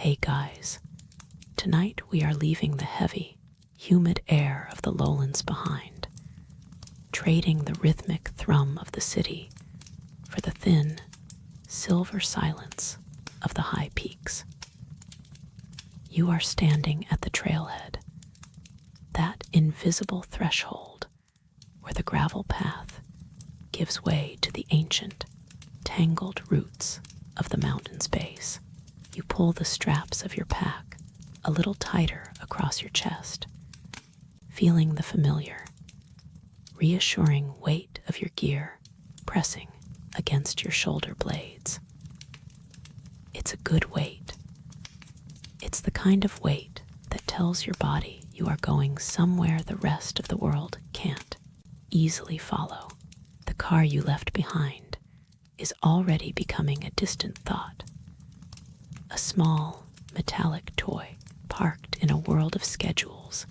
Hey guys, tonight we are leaving the heavy, humid air of the lowlands behind, trading the rhythmic thrum of the city for the thin, silver silence of the high peaks. You are standing at the trailhead, that invisible threshold where the gravel path gives way to the ancient, tangled roots of the mountain's base. You pull the straps of your pack a little tighter across your chest, feeling the familiar, reassuring weight of your gear pressing against your shoulder blades. It's a good weight. It's the kind of weight that tells your body you are going somewhere the rest of the world can't easily follow. The car you left behind is already becoming a distant thought, a small, metallic toy parked in a world of schedules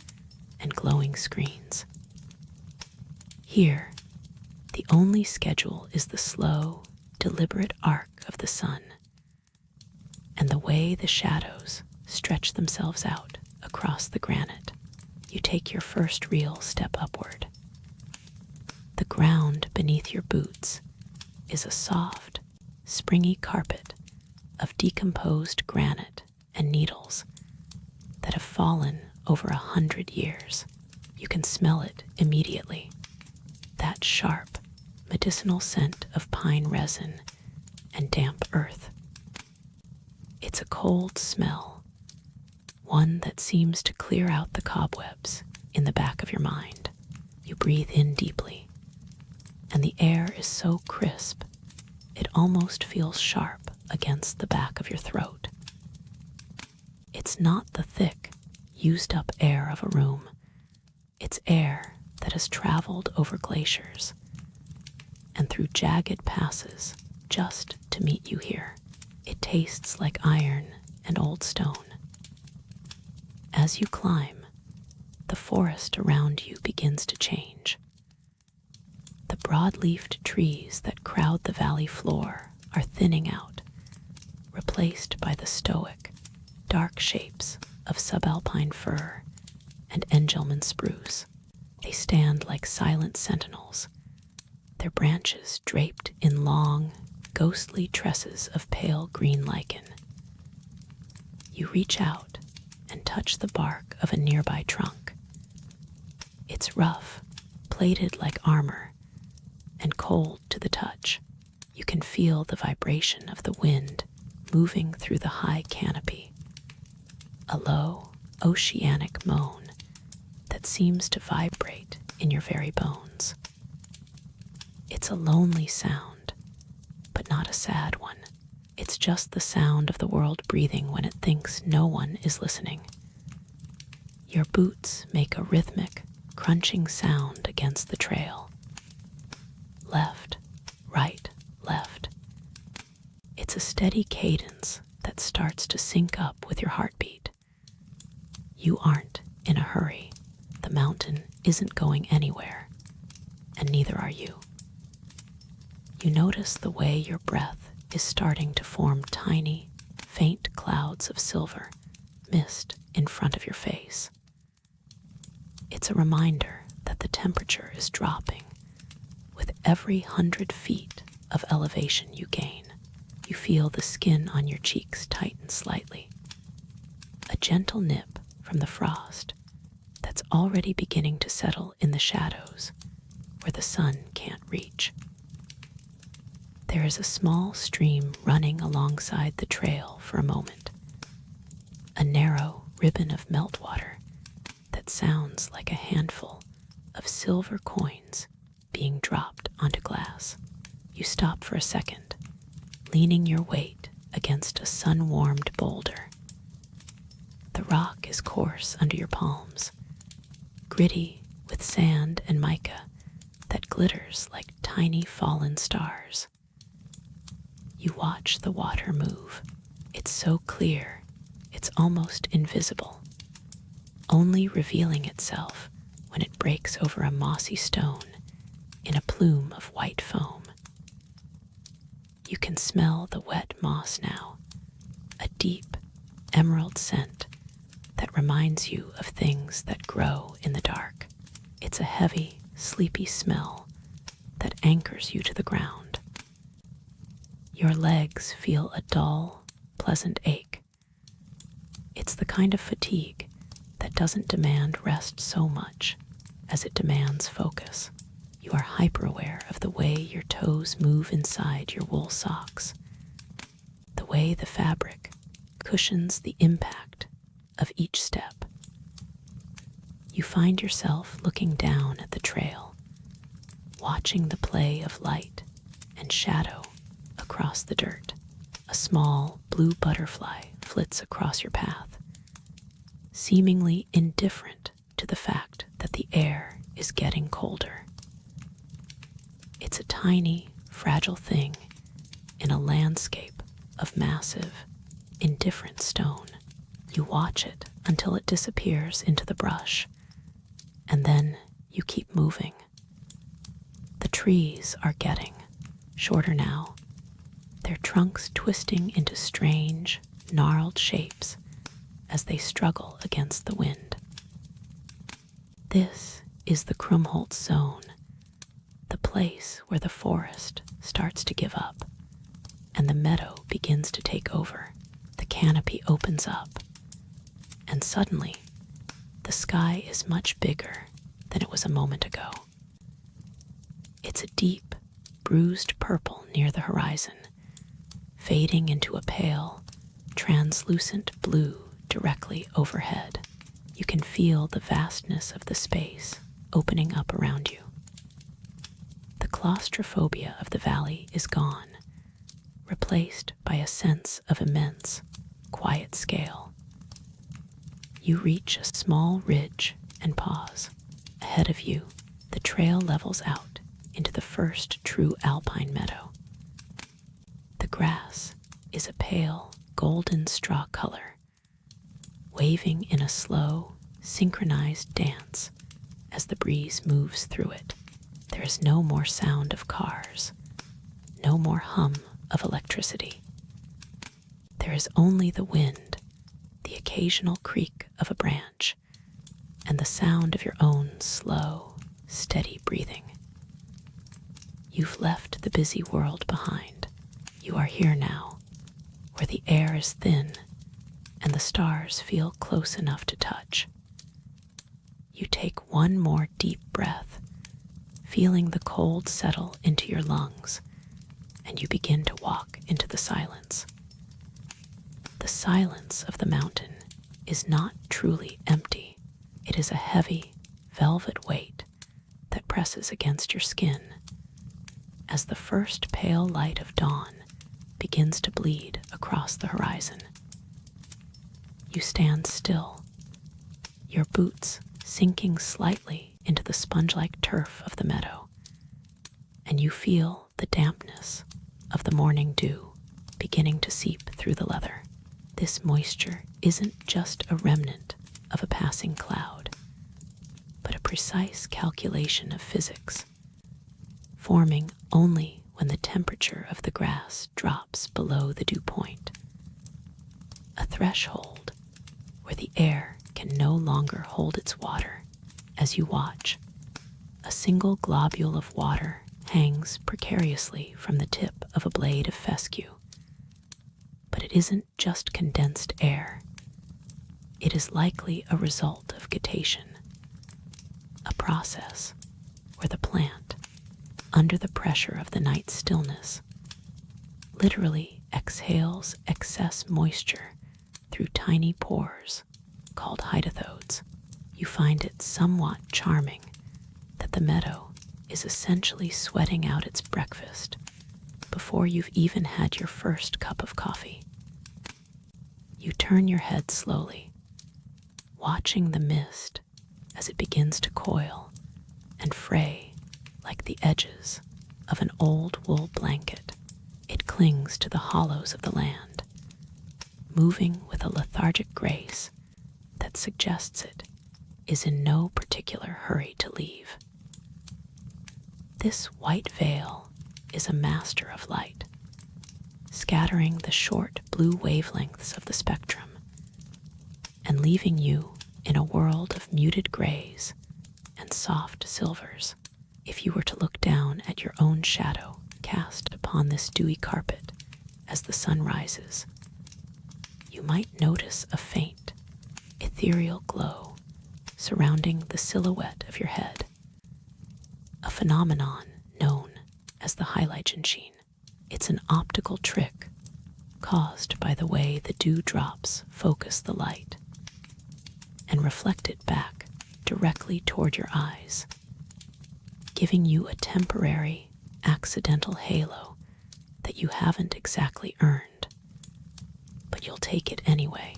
and glowing screens. Here, the only schedule is the slow, deliberate arc of the sun and the way the shadows stretch themselves out across the granite. You take your first real step upward. The ground beneath your boots is a soft, springy carpet of decomposed granite and needles that have fallen over 100 years. You can smell it immediately, that sharp, medicinal scent of pine resin and damp earth. It's a cold smell, one that seems to clear out the cobwebs in the back of your mind. You breathe in deeply, and the air is so crisp, it almost feels sharp against the back of your throat. It's not the thick, used-up air of a room. It's air that has traveled over glaciers and through jagged passes just to meet you here. It tastes like iron and old stone. As you climb, the forest around you begins to change. The broad-leafed trees that crowd the valley floor are thinning out, replaced by the stoic, dark shapes of subalpine fir and Engelmann spruce. They stand like silent sentinels, their branches draped in long, ghostly tresses of pale green lichen. You reach out and touch the bark of a nearby trunk. It's rough, plated like armor, and cold to the touch. You can feel the vibration of the wind moving through the high canopy, a low, oceanic moan that seems to vibrate in your very bones. It's a lonely sound, but not a sad one. It's just the sound of the world breathing when it thinks no one is listening. Your boots make a rhythmic, crunching sound against the trail. Left, right, left. It's a steady cadence that starts to sync up with your heartbeat. You aren't in a hurry. The mountain isn't going anywhere, and neither are you. You notice the way your breath is starting to form tiny, faint clouds of silver mist in front of your face. It's a reminder that the temperature is dropping with every 100 feet of elevation you gain. You feel the skin on your cheeks tighten slightly, a gentle nip from the frost that's already beginning to settle in the shadows where the sun can't reach. There is a small stream running alongside the trail for a moment, a narrow ribbon of meltwater that sounds like a handful of silver coins being dropped onto glass. You stop for a second, leaning your weight against a sun-warmed boulder. The rock is coarse under your palms, gritty with sand and mica that glitters like tiny fallen stars. You watch the water move. It's so clear, it's almost invisible, only revealing itself when it breaks over a mossy stone in a plume of white foam. You can smell the wet moss now, a deep, emerald scent that reminds you of things that grow in the dark. It's a heavy, sleepy smell that anchors you to the ground. Your legs feel a dull, pleasant ache. It's the kind of fatigue that doesn't demand rest so much as it demands focus. You are hyper-aware of the way your toes move inside your wool socks, the way the fabric cushions the impact of each step. You find yourself looking down at the trail, watching the play of light and shadow across the dirt. A small blue butterfly flits across your path, seemingly indifferent to the fact that the air is getting colder. It's a tiny, fragile thing in a landscape of massive, indifferent stone. You watch it until it disappears into the brush, and then you keep moving. The trees are getting shorter now, their trunks twisting into strange, gnarled shapes as they struggle against the wind. This is the Krumholtz zone, the place where the forest starts to give up and the meadow begins to take over. The canopy opens up, and suddenly the sky is much bigger than it was a moment ago. It's a deep, bruised purple near the horizon, fading into a pale, translucent blue directly overhead. You can feel the vastness of the space opening up around you. The claustrophobia of the valley is gone, replaced by a sense of immense, quiet scale. You reach a small ridge and pause. Ahead of you, the trail levels out into the first true alpine meadow. The grass is a pale, golden straw color, waving in a slow, synchronized dance as the breeze moves through it. There is no more sound of cars, no more hum of electricity. There is only the wind, the occasional creak of a branch, and the sound of your own slow, steady breathing. You've left the busy world behind. You are here now, where the air is thin and the stars feel close enough to touch. You take one more deep breath, feeling the cold settle into your lungs, and you begin to walk into the silence. The silence of the mountain is not truly empty. It is a heavy, velvet weight that presses against your skin as the first pale light of dawn begins to bleed across the horizon. You stand still, your boots sinking slightly into the sponge-like turf of the meadow, and you feel the dampness of the morning dew beginning to seep through the leather. This moisture isn't just a remnant of a passing cloud, but a precise calculation of physics, forming only when the temperature of the grass drops below the dew point. A threshold where the air can no longer hold its water. As you watch, a single globule of water hangs precariously from the tip of a blade of fescue. But it isn't just condensed air. It is likely a result of guttation, a process where the plant, under the pressure of the night stillness, literally exhales excess moisture through tiny pores called hydothodes. You find it somewhat charming that the meadow is essentially sweating out its breakfast before you've even had your first cup of coffee. You turn your head slowly, watching the mist as it begins to coil and fray like the edges of an old wool blanket. It clings to the hollows of the land, moving with a lethargic grace that suggests it is in no particular hurry to leave. This white veil is a master of light, scattering the short blue wavelengths of the spectrum leaving you in a world of muted grays and soft silvers. If you were to look down at your own shadow cast upon this dewy carpet as the sun rises, you might notice a faint, ethereal glow surrounding the silhouette of your head, a phenomenon known as the hyligen sheen. It's an optical trick caused by the way the dewdrops focus the light and reflect it back directly toward your eyes, giving you a temporary, accidental halo that you haven't exactly earned. But you'll take it anyway.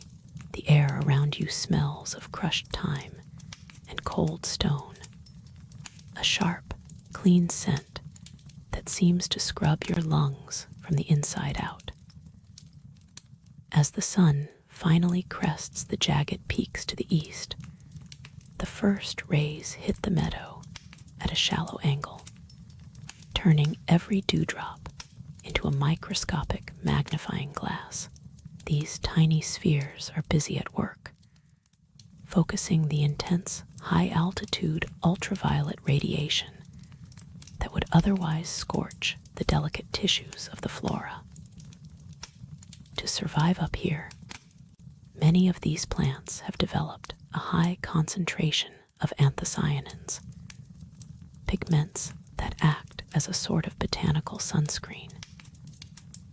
The air around you smells of crushed thyme and cold stone, a sharp, clean scent that seems to scrub your lungs from the inside out. As the sun finally crests the jagged peaks to the east, the first rays hit the meadow at a shallow angle, turning every dewdrop into a microscopic magnifying glass. These tiny spheres are busy at work, focusing the intense, high-altitude ultraviolet radiation that would otherwise scorch the delicate tissues of the flora. To survive up here, many of these plants have developed a high concentration of anthocyanins, pigments that act as a sort of botanical sunscreen,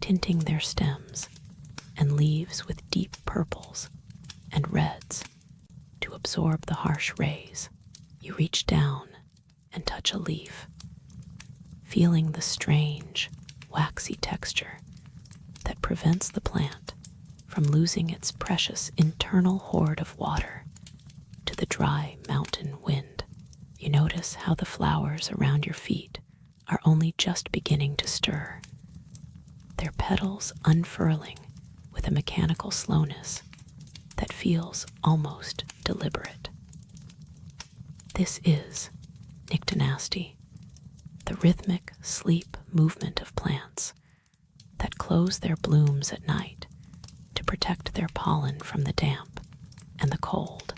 tinting their stems and leaves with deep purples and reds to absorb the harsh rays. You reach down and touch a leaf, feeling the strange, waxy texture that prevents the plant from losing its precious internal hoard of water to the dry mountain wind. You notice how the flowers around your feet are only just beginning to stir, their petals unfurling with a mechanical slowness that feels almost deliberate. This is nyctinasty, the rhythmic sleep movement of plants that close their blooms at night to protect their pollen from the damp and the cold.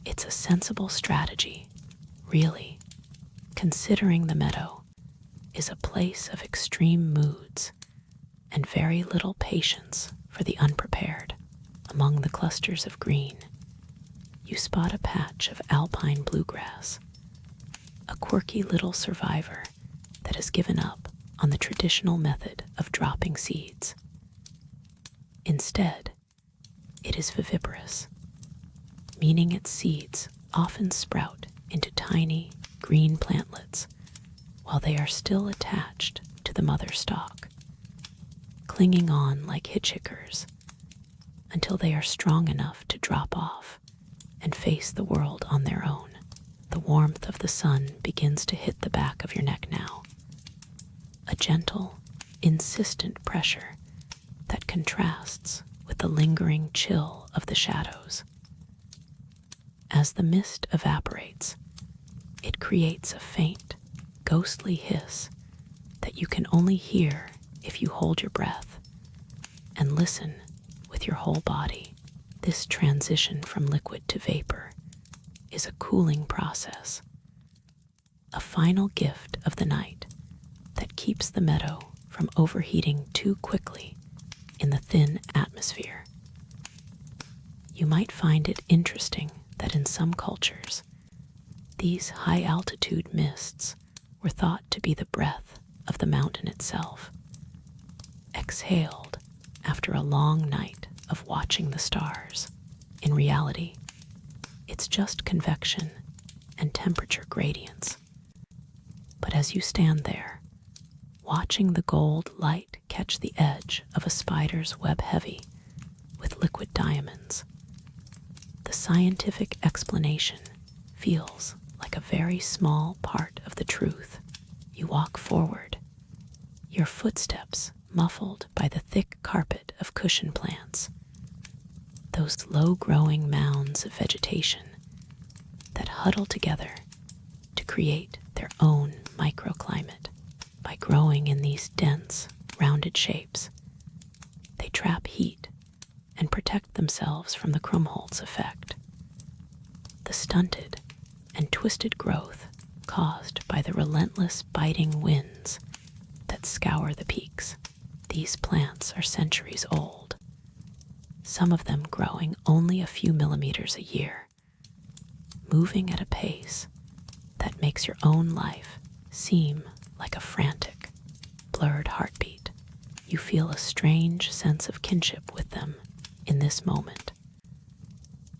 It's a sensible strategy, really, considering the meadow is a place of extreme moods and very little patience for the unprepared. Among the clusters of green, you spot a patch of alpine bluegrass, a quirky little survivor that has given up on the traditional method of dropping seeds. Instead, it is viviparous, meaning its seeds often sprout into tiny green plantlets while they are still attached to the mother stalk, clinging on like hitchhikers until they are strong enough to drop off and face the world on their own. The warmth of the sun begins to hit the back of your neck now, a gentle, insistent pressure that contrasts with the lingering chill of the shadows. As the mist evaporates, it creates a faint, ghostly hiss that you can only hear if you hold your breath and listen with your whole body. This transition from liquid to vapor is a cooling process, a final gift of the night that keeps the meadow from overheating too quickly in the thin atmosphere. You might find it interesting that in some cultures, these high-altitude mists were thought to be the breath of the mountain itself, exhaled after a long night of watching the stars. In reality, it's just convection and temperature gradients. But as you stand there, watching the gold light catch the edge of a spider's web heavy with liquid diamonds, the scientific explanation feels like a very small part of the truth. You walk forward, your footsteps muffled by the thick carpet of cushion plants, those low-growing mounds of vegetation that huddle together to create their own microclimate. By growing in these dense, rounded shapes, they trap heat and protect themselves from the Krumholtz effect, the stunted and twisted growth caused by the relentless biting winds that scour the peaks. These plants are centuries old, some of them growing only a few millimeters a year, moving at a pace that makes your own life seem like a frantic, blurred heartbeat. You feel a strange sense of kinship with them in this moment,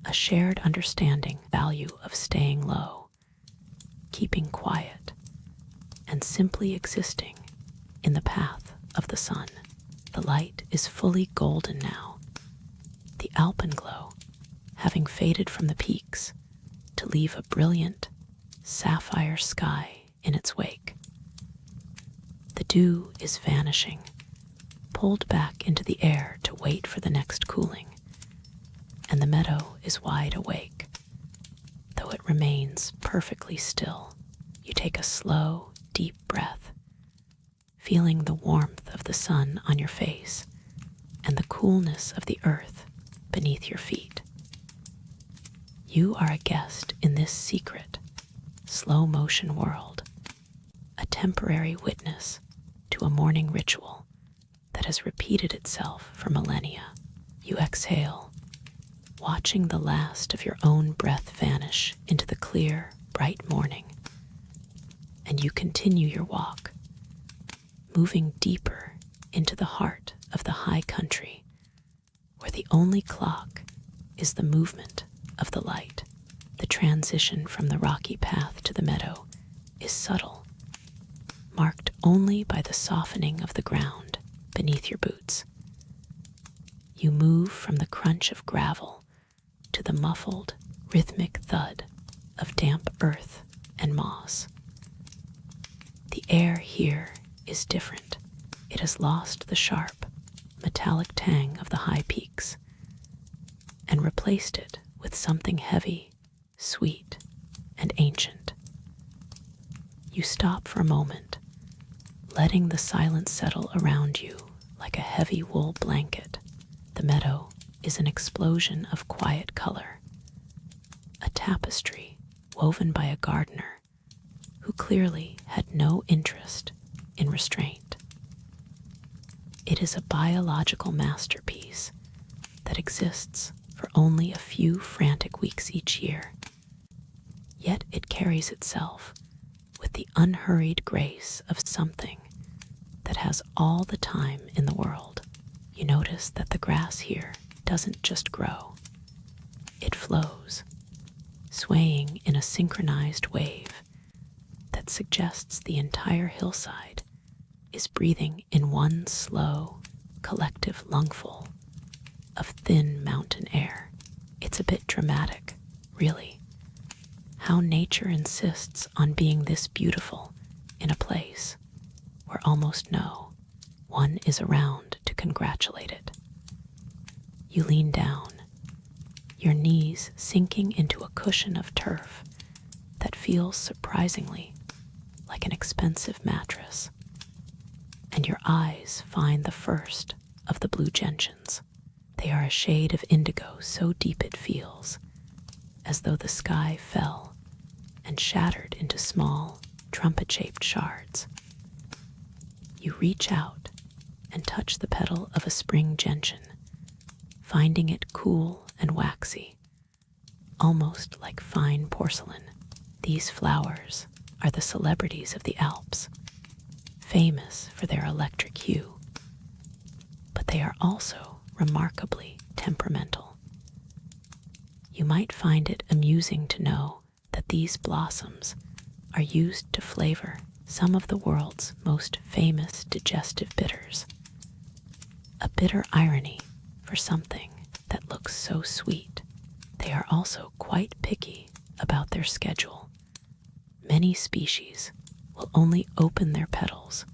a shared understanding value of staying low, keeping quiet, and simply existing in the path of the sun. The light is fully golden now, the alpenglow having faded from the peaks to leave a brilliant sapphire sky in its wake. The dew is vanishing, pulled back into the air to wait for the next cooling, and the meadow is wide awake. Though it remains perfectly still, you take a slow, deep breath, feeling the warmth of the sun on your face and the coolness of the earth beneath your feet. You are a guest in this secret, slow-motion world, a temporary witness to a morning ritual that has repeated itself for millennia. You exhale, watching the last of your own breath vanish into the clear, bright morning, and you continue your walk, moving deeper into the heart of the high country, where the only clock is the movement of the light. The transition from the rocky path to the meadow is subtle, marked only by the softening of the ground beneath your boots. You move from the crunch of gravel to the muffled, rhythmic thud of damp earth and moss. The air here is different. It has lost the sharp, metallic tang of the high peaks and replaced it with something heavy, sweet, and ancient. You stop for a moment, letting the silence settle around you like a heavy wool blanket. The meadow is an explosion of quiet color, a tapestry woven by a gardener who clearly had no interest in restraint. It is a biological masterpiece that exists for only a few frantic weeks each year, yet it carries itself with the unhurried grace of something that has all the time in the world. You notice that the grass here doesn't just grow, it flows, swaying in a synchronized wave that suggests the entire hillside is breathing in one slow, collective lungful of thin mountain air. It's a bit dramatic, really, how nature insists on being this beautiful in a place where almost no one is around to congratulate it. You lean down, your knees sinking into a cushion of turf that feels surprisingly like an expensive mattress, and your eyes find the first of the blue gentians. They are a shade of indigo so deep it feels as though the sky fell and shattered into small, trumpet-shaped shards. You reach out and touch the petal of a spring gentian, finding it cool and waxy, almost like fine porcelain. These flowers are the celebrities of the Alps, famous for their electric hue, but they are also remarkably temperamental. You might find it amusing to know that these blossoms are used to flavor some of the world's most famous digestive bitters, a bitter irony for something that looks so sweet. They are also quite picky about their schedule. Many species will only open their petals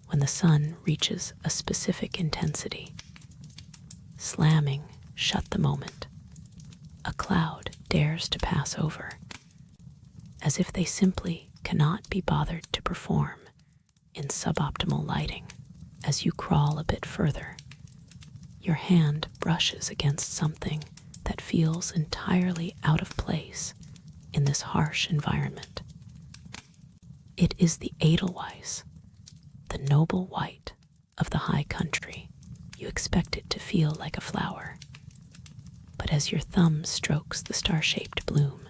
when the sun reaches a specific intensity, slamming shut the moment a cloud dares to pass over, as if they simply cannot be bothered to perform in suboptimal lighting. As you crawl a bit further, your hand brushes against something that feels entirely out of place in this harsh environment. It is the Edelweiss, the noble white of the high country. You expect it to feel like a flower, but as your thumb strokes the star-shaped bloom,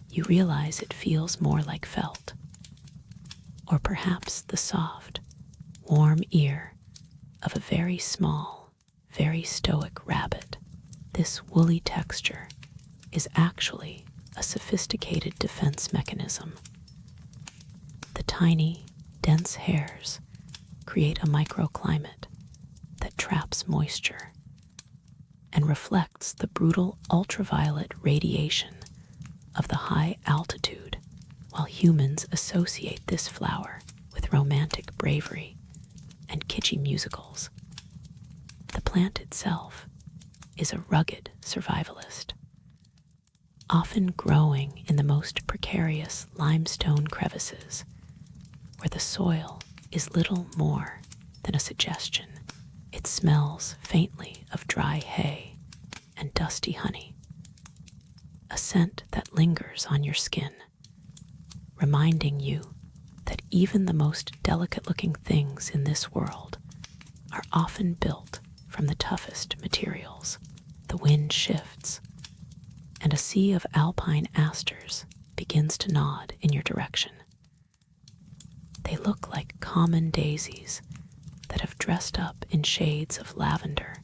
you realize it feels more like felt, or perhaps the soft, warm ear of a very small, very stoic rabbit. This woolly texture is actually a sophisticated defense mechanism. The tiny, dense hairs create a microclimate that traps moisture and reflects the brutal ultraviolet radiation of the high altitude, while humans associate this flower with romantic bravery and kitschy musicals. The plant itself is a rugged survivalist, often growing in the most precarious limestone crevices where the soil is little more than a suggestion. It smells faintly of dry hay and dusty honey, a scent that lingers on your skin, reminding you that even the most delicate-looking things in this world are often built from the toughest materials. The wind shifts, and a sea of alpine asters begins to nod in your direction. They look like common daisies that have dressed up in shades of lavender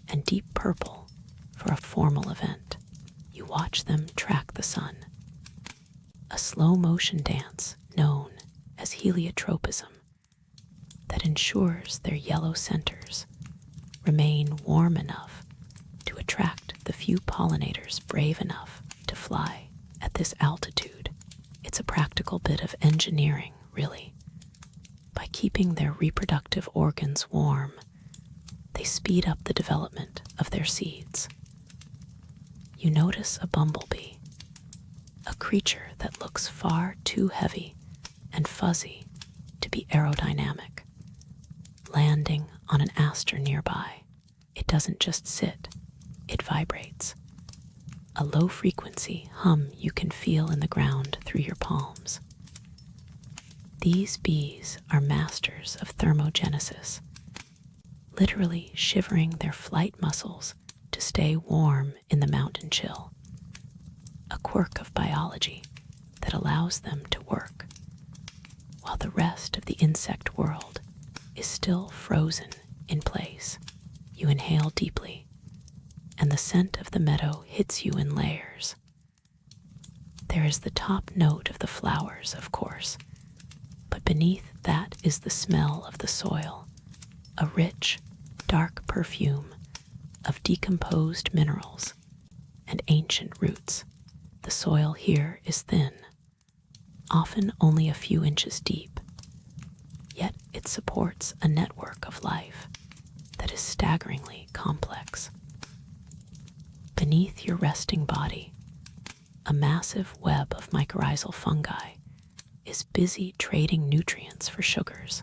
and deep purple for a formal event. You watch them track the sun, a slow-motion dance known as heliotropism that ensures their yellow centers remain warm enough to attract the few pollinators brave enough to fly at this altitude. It's a practical bit of engineering, really. By keeping their reproductive organs warm, they speed up the development of their seeds. You notice a bumblebee, a creature that looks far too heavy and fuzzy to be aerodynamic, landing on an aster nearby. It doesn't just sit, it vibrates. A low-frequency hum you can feel in the ground through your palms. These bees are masters of thermogenesis, literally shivering their flight muscles to stay warm in the mountain chill, a quirk of biology that allows them to work, while the rest of the insect world is still frozen in place. You inhale deeply, and the scent of the meadow hits you in layers. There is the top note of the flowers, of course, but beneath that is the smell of the soil, a rich, dark perfume of decomposed minerals and ancient roots. The soil here is thin, often only a few inches deep, yet it supports a network of life that is staggeringly complex. Beneath your resting body, a massive web of mycorrhizal fungi is busy trading nutrients for sugars,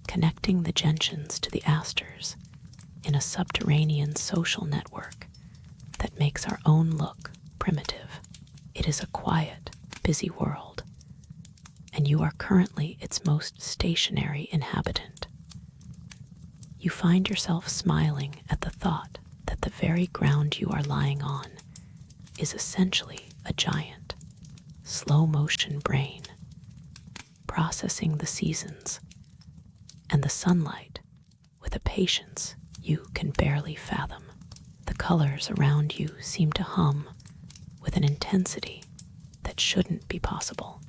connecting the gentians to the asters in a subterranean social network that makes our own look primitive. It is a quiet, busy world, and you are currently its most stationary inhabitant. You find yourself smiling at the thought that the very ground you are lying on is essentially a giant, slow-motion brain, processing the seasons and the sunlight with a patience you can barely fathom. The colors around you seem to hum with an intensity that shouldn't be possible.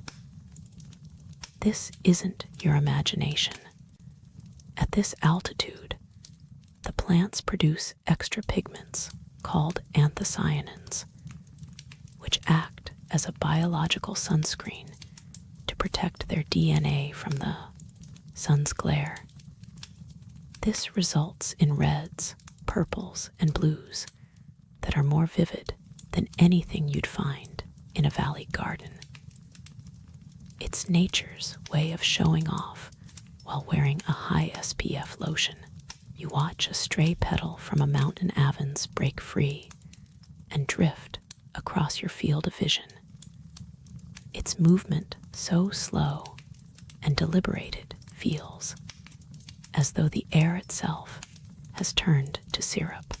This isn't your imagination. At this altitude, the plants produce extra pigments called anthocyanins, which act as a biological sunscreen to protect their DNA from the sun's glare. This results in reds, purples, and blues that are more vivid than anything you'd find in a valley garden. It's nature's way of showing off while wearing a high SPF lotion. You watch a stray petal from a mountain avens break free and drift across your field of vision. Its movement so slow and deliberated feels as though the air itself has turned to syrup.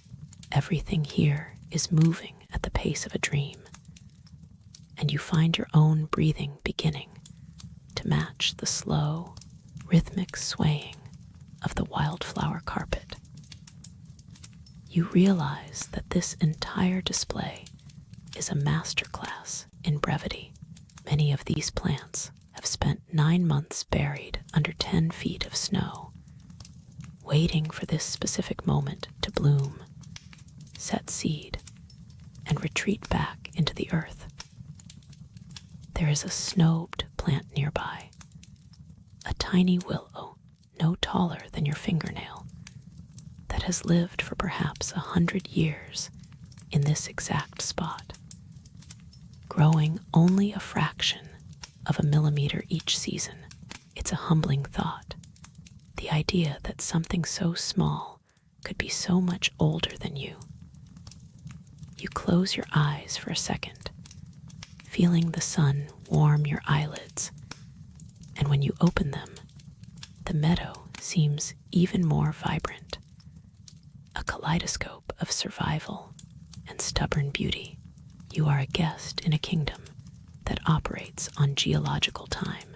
Everything here is moving at the pace of a dream, and you find your own breathing beginning to match the slow, rhythmic swaying of the wildflower carpet. You realize that this entire display is a masterclass in brevity. Many of these plants have spent 9 months buried under 10 feet of snow, waiting for this specific moment to bloom, set seed, and retreat back into the earth. There is a snowed plant nearby, a tiny willow no taller than your fingernail, that has lived for perhaps 100 years in this exact spot, growing only a fraction of a millimeter each season. It's a humbling thought, the idea that something so small could be so much older than you. You close your eyes for a second, feeling the sun warm your eyelids, and when you open them, the meadow seems even more vibrant, a kaleidoscope of survival and stubborn beauty. You are a guest in a kingdom that operates on geological time,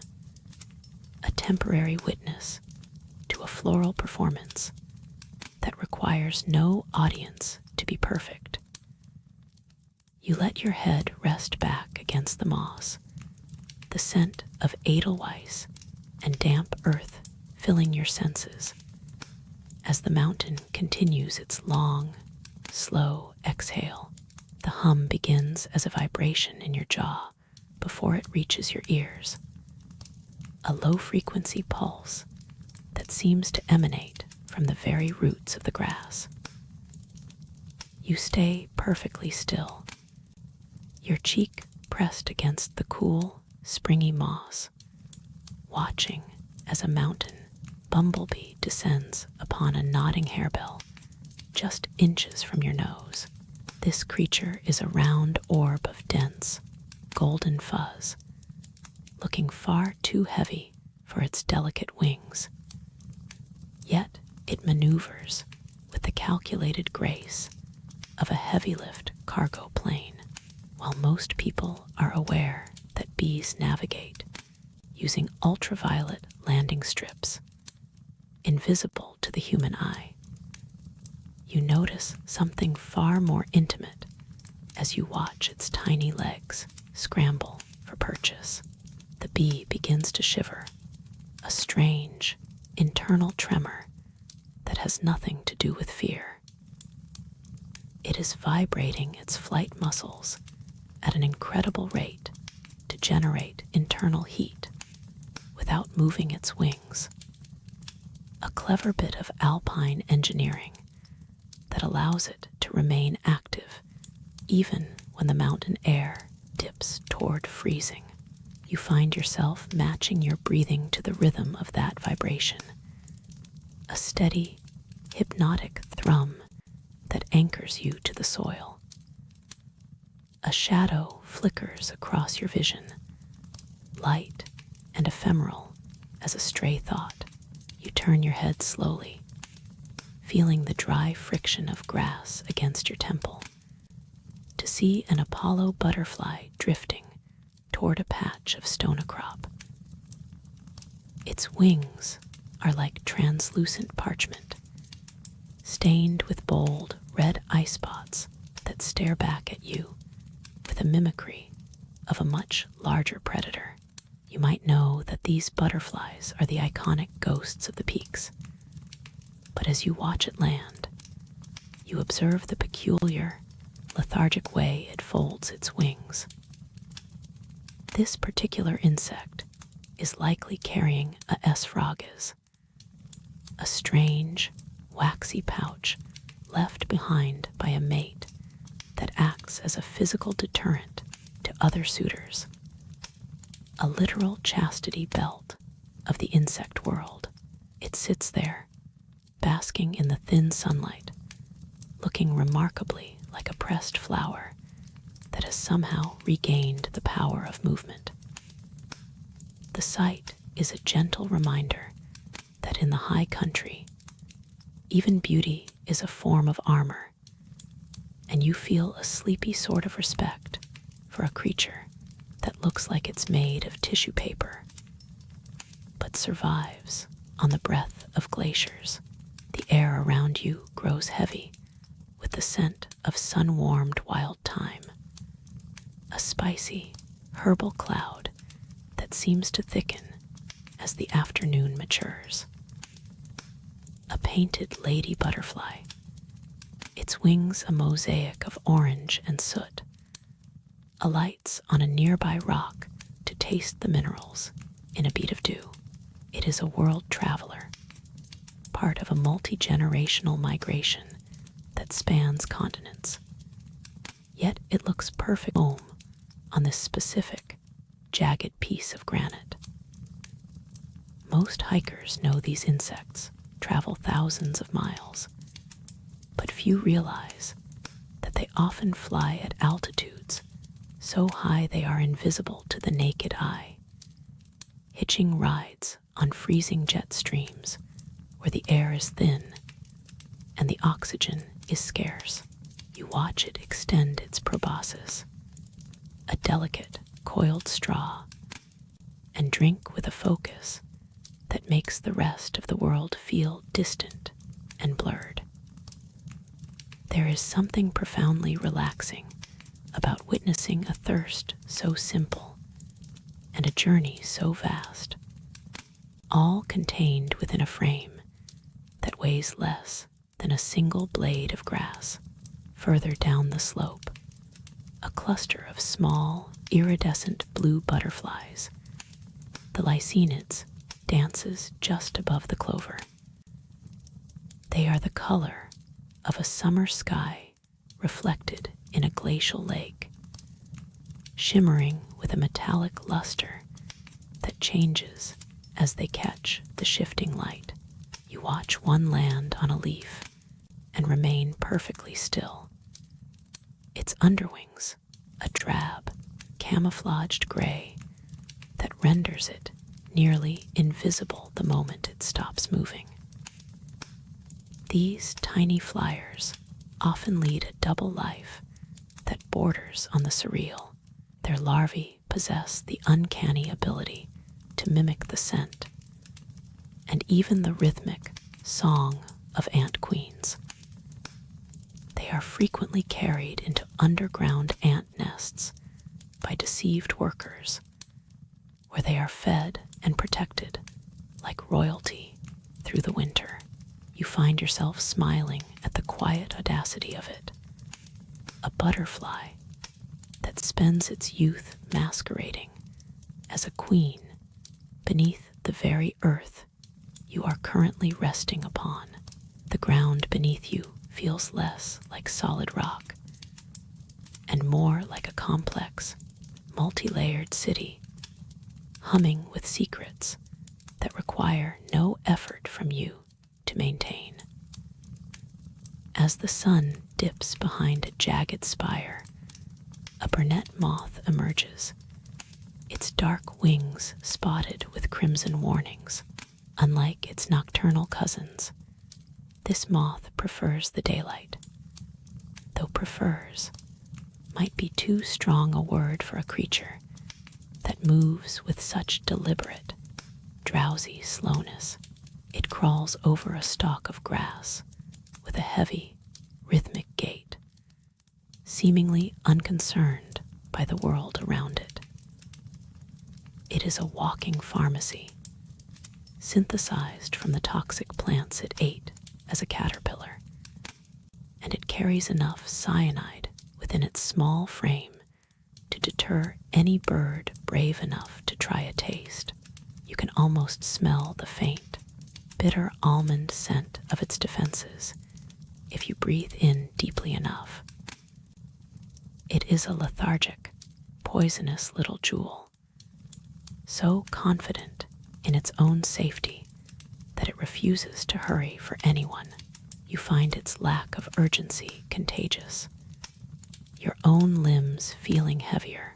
a temporary witness to a floral performance that requires no audience to be perfect. You let your head rest back against the moss, the scent of edelweiss and damp earth filling your senses as the mountain continues its long, slow exhale. The hum begins as a vibration in your jaw before it reaches your ears, a low-frequency pulse that seems to emanate from the very roots of the grass. You stay perfectly still, your cheek pressed against the cool, springy moss, watching as a mountain bumblebee descends upon a nodding harebell just inches from your nose. This creature is a round orb of dense, golden fuzz, looking far too heavy for its delicate wings. Yet it maneuvers with the calculated grace of a heavy-lift cargo plane. While most people are aware that bees navigate using ultraviolet landing strips, invisible to the human eye, you notice something far more intimate as you watch its tiny legs scramble for purchase. The bee begins to shiver, a strange, internal tremor that has nothing to do with fear. It is vibrating its flight muscles at an incredible rate to generate internal heat without moving its wings. A clever bit of alpine engineering that allows it to remain active even when the mountain air dips toward freezing. You find yourself matching your breathing to the rhythm of that vibration, a steady, hypnotic thrum that anchors you to the soil. A shadow flickers across your vision, light and ephemeral as a stray thought. You turn your head slowly, feeling the dry friction of grass against your temple, to see an Apollo butterfly drifting toward a patch of stonecrop. Its wings are like translucent parchment, stained with bold red eye spots that stare back at you with a mimicry of a much larger predator. You might know that these butterflies are the iconic ghosts of the peaks, but as you watch it land, you observe the peculiar, lethargic way it folds its wings. This particular insect is likely carrying a S. a strange, waxy pouch left behind by a mate that acts as a physical deterrent to other suitors. A literal chastity belt of the insect world. It sits there, basking in the thin sunlight, looking remarkably like a pressed flower that has somehow regained the power of movement. The sight is a gentle reminder that in the high country, even beauty is a form of armor, and you feel a sleepy sort of respect for a creature that looks like it's made of tissue paper, but survives on the breath of glaciers. The air around you grows heavy with the scent of sun-warmed wild thyme, a spicy, herbal cloud that seems to thicken as the afternoon matures. A painted lady butterfly, its wings a mosaic of orange and soot, alights on a nearby rock to taste the minerals in a bead of dew. It is a world traveler, part of a multi-generational migration that spans continents. Yet it looks perfect home on this specific, jagged piece of granite. Most hikers know these insects travel thousands of miles, but few realize that they often fly at altitudes so high they are invisible to the naked eye, hitching rides on freezing jet streams where the air is thin and the oxygen is scarce. You watch it extend its proboscis, a delicate, coiled straw, and drink with a focus that makes the rest of the world feel distant and blurred. There is something profoundly relaxing about witnessing a thirst so simple and a journey so vast, all contained within a frame that weighs less than a single blade of grass. Further down the slope, a cluster of small, iridescent blue butterflies, the lycaenids, dances just above the clover. They are the color of a summer sky reflected in a glacial lake, shimmering with a metallic luster that changes as they catch the shifting light. You watch one land on a leaf and remain perfectly still. Its underwings, a drab, camouflaged gray that renders it nearly invisible the moment it stops moving. These tiny flyers often lead a double life that borders on the surreal. Their larvae possess the uncanny ability to mimic the scent and even the rhythmic song of ant queens. They are frequently carried into underground ant nests by deceived workers, where they are fed and protected like royalty through the winter. You find yourself smiling at the quiet audacity of it. A butterfly that spends its youth masquerading as a queen beneath the very earth you are currently resting upon. The ground beneath you feels less like solid rock and more like a complex, multi-layered city, humming with secrets that require no effort from you to maintain. As the sun dips behind a jagged spire, a brunette moth emerges, its dark wings spotted with crimson warnings. Unlike its nocturnal cousins, this moth prefers the daylight, though prefers might be too strong a word for a creature that moves with such deliberate, drowsy slowness. It crawls over a stalk of grass with a heavy, rhythmic gait, seemingly unconcerned by the world around it. It is a walking pharmacy, synthesized from the toxic plants it ate as a caterpillar, and it carries enough cyanide within its small frame to deter any bird brave enough to try a taste. You can almost smell the faint, bitter almond scent of its defenses if you breathe in deeply enough. It is a lethargic, poisonous little jewel, so confident in its own safety that it refuses to hurry for anyone. You find its lack of urgency contagious, your own limbs feeling heavier,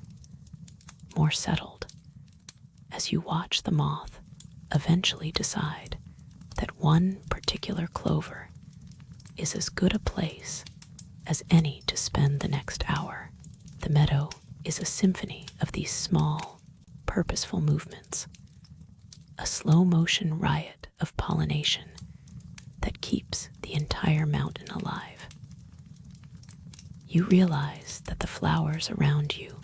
more settled, as you watch the moth eventually decide that one particular clover is as good a place as any to spend the next hour. The meadow is a symphony of these small, purposeful movements, a slow-motion riot of pollination that keeps the entire mountain alive. You realize that the flowers around you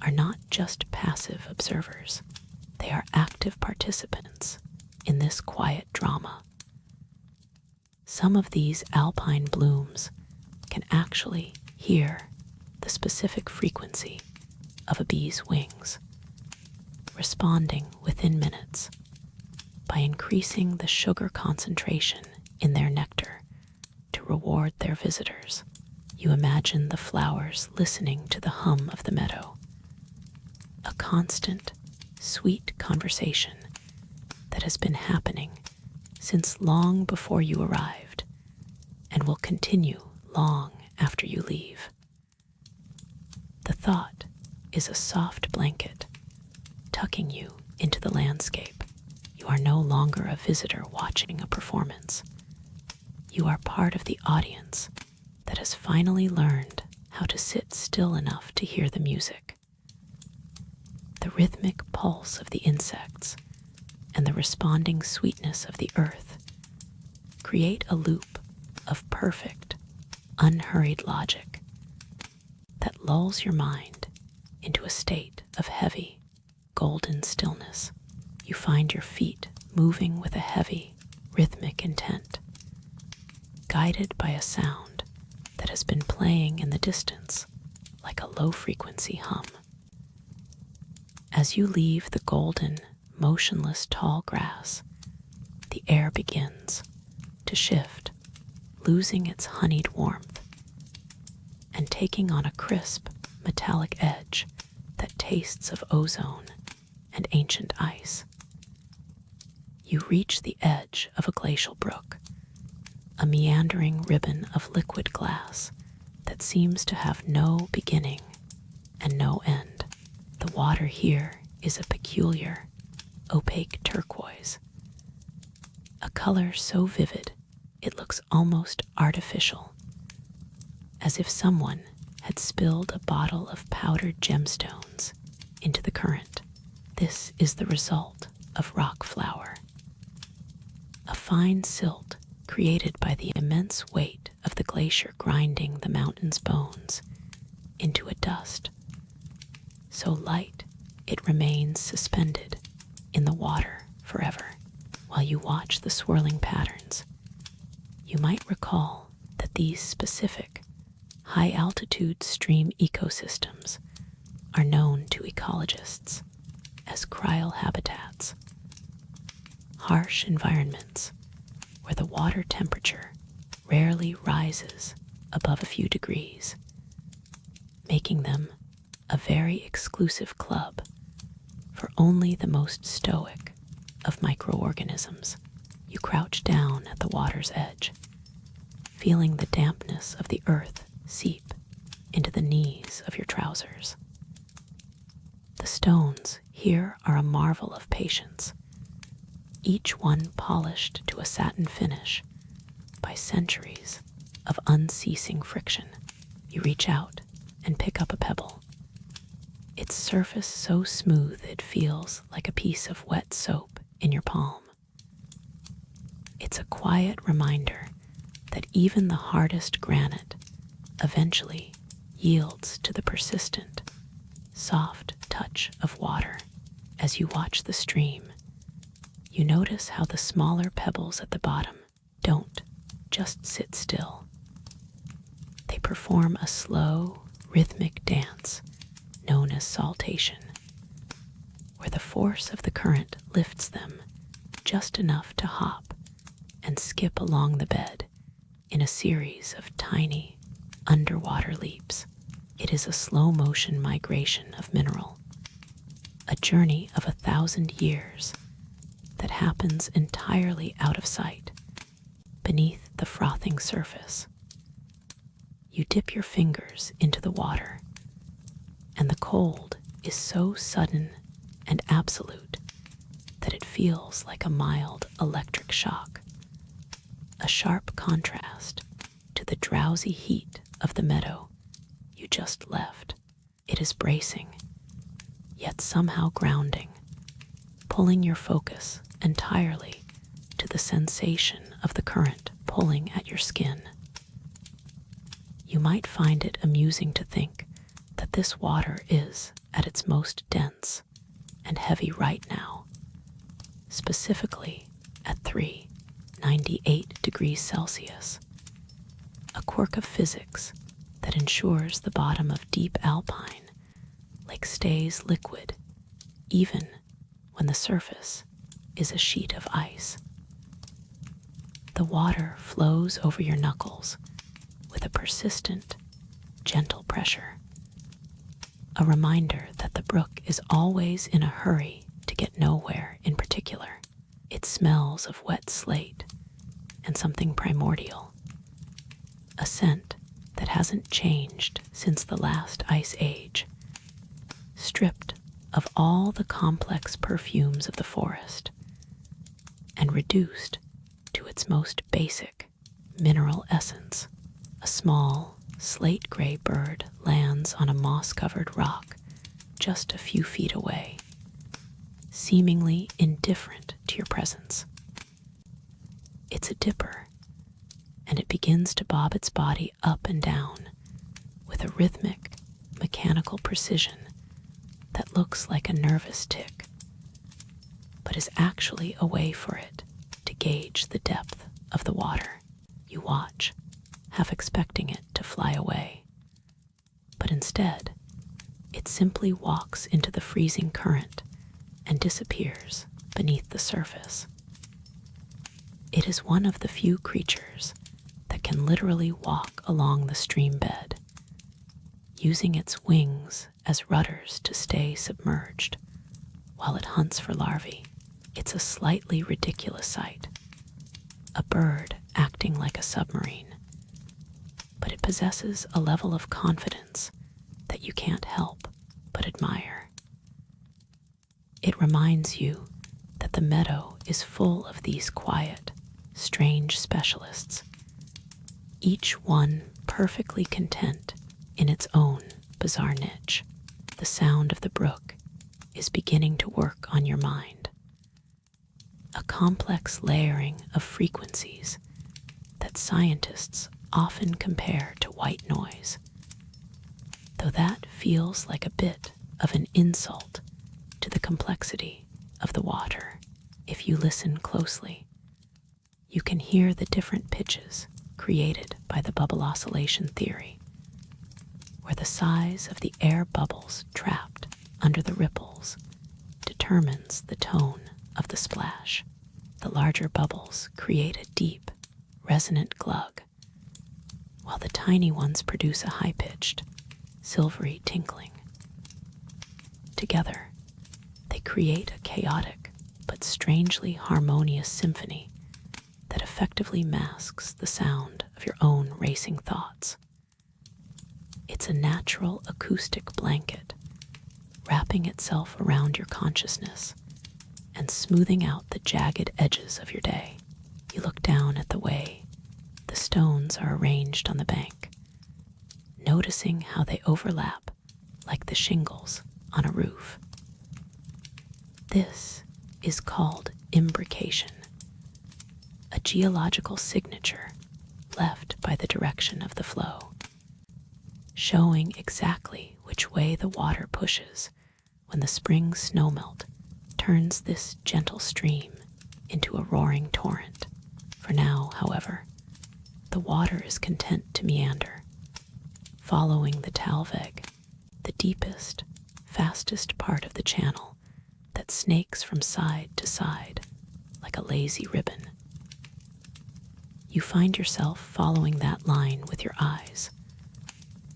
are not just passive observers, they are active participants in this quiet drama. Some of these alpine blooms can actually hear the specific frequency of a bee's wings, responding within minutes by increasing the sugar concentration in their nectar to reward their visitors. You imagine the flowers listening to the hum of the meadow, a constant, sweet conversation that has been happening since long before you arrived and will continue long after you leave. The thought is a soft blanket tucking you into the landscape. You are no longer a visitor watching a performance. You are part of the audience that has finally learned how to sit still enough to hear the music. The rhythmic pulse of the insects and the responding sweetness of the earth create a loop of perfect, unhurried logic that lulls your mind into a state of heavy, golden stillness. You find your feet moving with a heavy, rhythmic intent, guided by a sound that has been playing in the distance like a low-frequency hum. As you leave the golden, motionless tall grass, the air begins to shift, losing its honeyed warmth and taking on a crisp, metallic edge that tastes of ozone and ancient ice. You reach the edge of a glacial brook, a meandering ribbon of liquid glass that seems to have no beginning and no end. The water here is a peculiar, opaque turquoise, a color so vivid it looks almost artificial, as if someone had spilled a bottle of powdered gemstones into the current. This is the result of rock flour, a fine silt created by the immense weight of the glacier grinding the mountain's bones into a dust so light it remains suspended in the water forever. While you watch the swirling patterns, you might recall that these specific high-altitude stream ecosystems are known to ecologists as cryohabitats, harsh environments where the water temperature rarely rises above a few degrees, making them a very exclusive club for only the most stoic of microorganisms. You crouch down at the water's edge, feeling the dampness of the earth seep into the knees of your trousers. The stones here are a marvel of patience, each one polished to a satin finish by centuries of unceasing friction. You reach out and pick up a pebble, its surface so smooth it feels like a piece of wet soap in your palm. It's a quiet reminder that even the hardest granite eventually yields to the persistent, soft touch of water. As you watch the stream, you notice how the smaller pebbles at the bottom don't just sit still. They perform a slow, rhythmic dance known as saltation, where the force of the current lifts them just enough to hop and skip along the bed in a series of tiny, underwater leaps. It is a slow-motion migration of mineral, a journey of 1,000 years that happens entirely out of sight, beneath the frothing surface. You dip your fingers into the water, and the cold is so sudden and absolute that it feels like a mild electric shock, a sharp contrast to the drowsy heat of the meadow you just left. It is bracing, yet somehow grounding, pulling your focus entirely to the sensation of the current pulling at your skin. You might find it amusing to think that this water is at its most dense and heavy right now, specifically at 398 degrees Celsius, a quirk of physics that ensures the bottom of deep alpine lake stays liquid even when the surface is a sheet of ice. The water flows over your knuckles with a persistent, gentle pressure, a reminder that the brook is always in a hurry to get nowhere in particular. It smells of wet slate and something primordial, a scent that hasn't changed since the last ice age, stripped of all the complex perfumes of the forest and reduced to its most basic mineral essence. A small, slate-gray bird lands on a moss-covered rock just a few feet away, seemingly indifferent to your presence. It's a dipper, and it begins to bob its body up and down with a rhythmic, mechanical precision that looks like a nervous tick, but is actually a way for it to gauge the depth of the water. You watch, half expecting it to fly away, but instead, it simply walks into the freezing current and disappears beneath the surface. It is one of the few creatures that can literally walk along the stream bed, using its wings as rudders to stay submerged while it hunts for larvae. It's a slightly ridiculous sight, a bird acting like a submarine, but it possesses a level of confidence that you can't help but admire. It reminds you that the meadow is full of these quiet, strange specialists, each one perfectly content in its own bizarre niche. The sound of the brook is beginning to work on your mind, a complex layering of frequencies that scientists often compare to white noise, though that feels like a bit of an insult to the complexity of the water. If you listen closely, you can hear the different pitches created by the bubble oscillation theory, where the size of the air bubbles trapped under the ripples determines the tone of the splash. The larger bubbles create a deep, resonant glug, while the tiny ones produce a high-pitched, silvery tinkling. Together, they create a chaotic but strangely harmonious symphony that effectively masks the sound of your own racing thoughts. It's a natural acoustic blanket, wrapping itself around your consciousness and smoothing out the jagged edges of your day. You look down at the way the stones are arranged on the bank, noticing how they overlap like the shingles on a roof. This is called imbrication, a geological signature left by the direction of the flow, showing exactly which way the water pushes when the spring snowmelt turns this gentle stream into a roaring torrent. For now, however, the water is content to meander, following the Talveg, the deepest, fastest part of the channel that snakes from side to side like a lazy ribbon. You find yourself following that line with your eyes,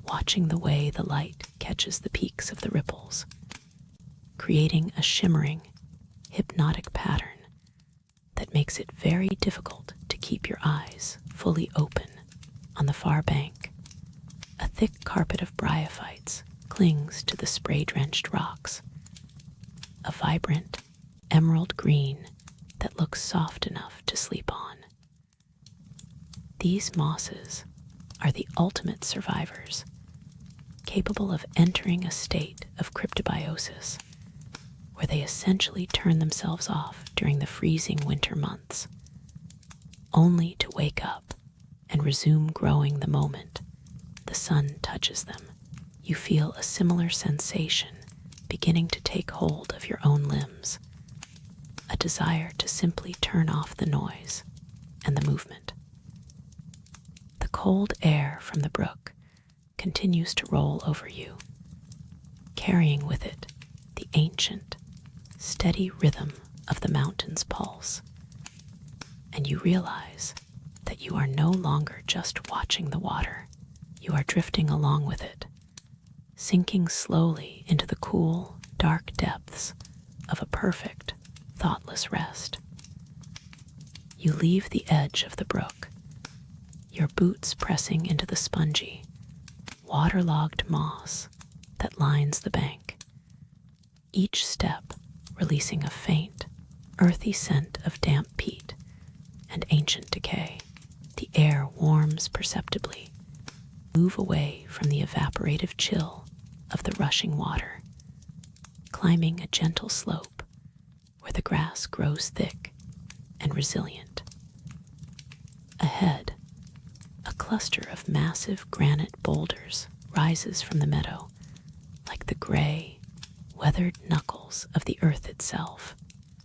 watching the way the light catches the peaks of the ripples, creating a shimmering, hypnotic pattern that makes it very difficult to keep your eyes fully open. On the far bank, a thick carpet of bryophytes clings to the spray-drenched rocks, a vibrant emerald green that looks soft enough to sleep on. These mosses are the ultimate survivors, capable of entering a state of cryptobiosis, where they essentially turn themselves off during the freezing winter months, only to wake up and resume growing the moment the sun touches them. You feel a similar sensation beginning to take hold of your own limbs, a desire to simply turn off the noise and the movement. The cold air from the brook continues to roll over you, carrying with it the ancient, steady rhythm of the mountain's pulse, and you realize that you are no longer just watching the water. You are drifting along with it, sinking slowly into the cool, dark depths of a perfect, thoughtless rest. You leave the edge of the brook, your boots pressing into the spongy, waterlogged moss that lines the bank, each step releasing a faint, earthy scent of damp peat and ancient decay. The air warms perceptibly. Move away from the evaporative chill of the rushing water, climbing a gentle slope where the grass grows thick and resilient. Ahead, a cluster of massive granite boulders rises from the meadow, like the gray, weathered knuckles of the earth itself.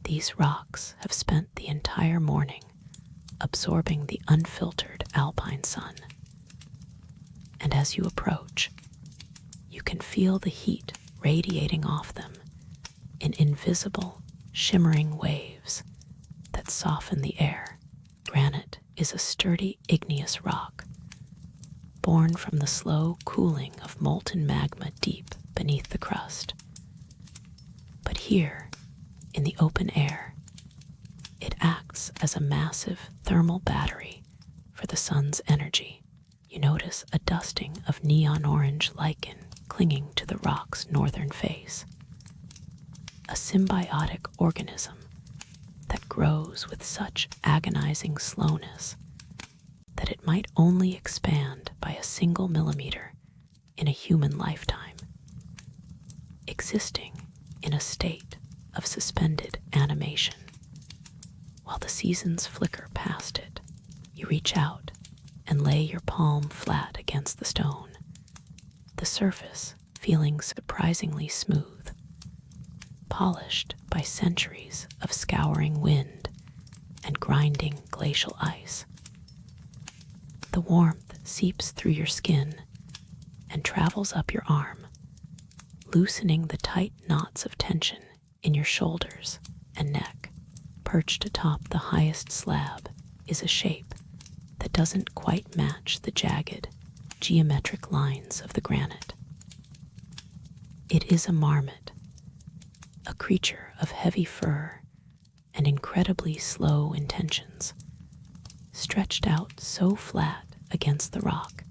These rocks have spent the entire morning absorbing the unfiltered alpine sun, and as you approach, you can feel the heat radiating off them in invisible, shimmering waves that soften the air. Granite is a sturdy, igneous rock, born from the slow cooling of molten magma deep beneath the crust. But here, in the open air, it acts as a massive thermal battery for the sun's energy. You notice a dusting of neon orange lichen clinging to the rock's northern face, a symbiotic organism that grows with such agonizing slowness that it might only expand by a single millimeter in a human lifetime, existing in a state of suspended animation. While the seasons flicker past it, you reach out and lay your palm flat against the stone, the surface feeling surprisingly smooth, polished by centuries of scouring wind and grinding glacial ice. The warmth seeps through your skin and travels up your arm, loosening the tight knots of tension in your shoulders and neck. Perched atop the highest slab is a shape that doesn't quite match the jagged, geometric lines of the granite. It is a marmot, a creature of heavy fur and incredibly slow intentions, stretched out so flat against the rock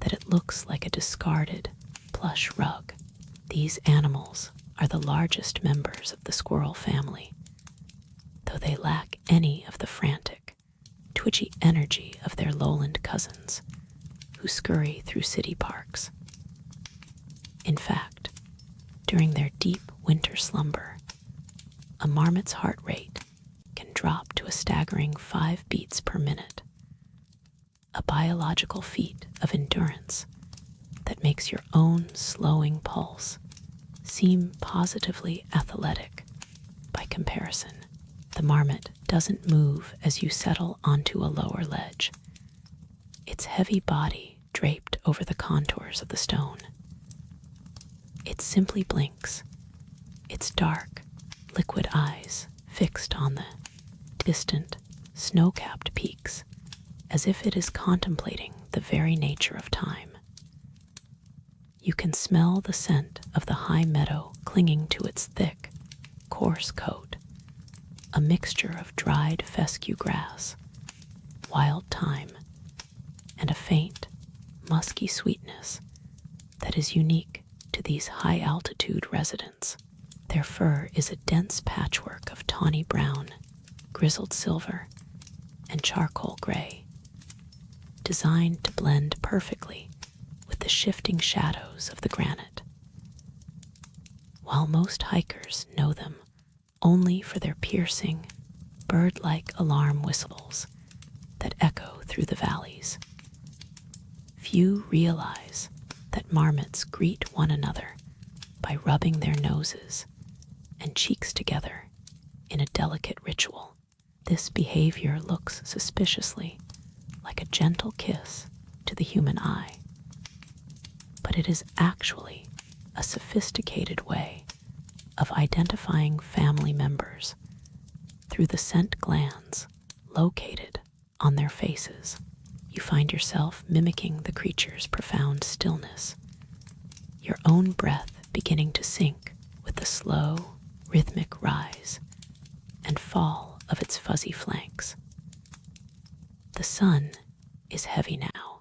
that it looks like a discarded, plush rug. These animals are the largest members of the squirrel family, though they lack any of the frantic, twitchy energy of their lowland cousins who scurry through city parks. In fact, during their deep winter slumber, a marmot's heart rate can drop to a staggering 5 beats per minute, a biological feat of endurance that makes your own slowing pulse seem positively athletic by comparison. The marmot doesn't move as you settle onto a lower ledge, its heavy body draped over the contours of the stone. It simply blinks, its dark, liquid eyes fixed on the distant, snow-capped peaks, as if it is contemplating the very nature of time. You can smell the scent of the high meadow clinging to its thick, coarse coat, a mixture of dried fescue grass, wild thyme, and a faint, musky sweetness that is unique to these high-altitude residents. Their fur is a dense patchwork of tawny brown, grizzled silver, and charcoal gray, designed to blend perfectly with the shifting shadows of the granite. While most hikers know them only for their piercing, bird-like alarm whistles that echo through the valleys, few realize that marmots greet one another by rubbing their noses and cheeks together in a delicate ritual. This behavior looks suspiciously like a gentle kiss to the human eye, but it is actually a sophisticated way of identifying family members through the scent glands located on their faces. You find yourself mimicking the creature's profound stillness, your own breath beginning to sync with the slow, rhythmic rise and fall of its fuzzy flanks. The sun is heavy now,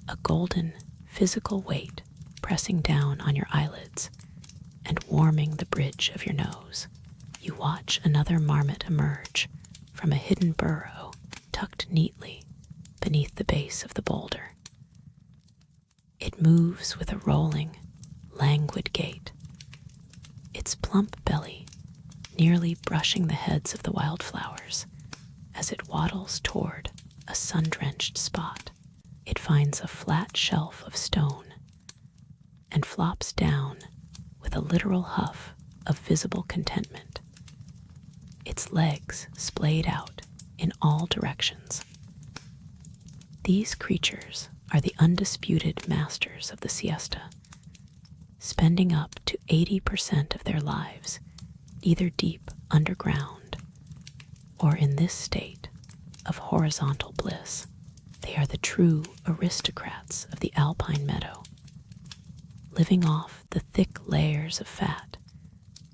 a golden, physical weight pressing down on your eyelids and warming the bridge of your nose. You watch another marmot emerge from a hidden burrow tucked neatly beneath the base of the boulder. It moves with a rolling, languid gait, its plump belly nearly brushing the heads of the wildflowers as it waddles toward a sun-drenched spot. It finds a flat shelf of stone and flops down with a literal huff of visible contentment, its legs splayed out in all directions. These creatures are the undisputed masters of the siesta, spending up to 80% of their lives either deep underground or in this state of horizontal bliss. They are the true aristocrats of the alpine meadow, living off the thick layers of fat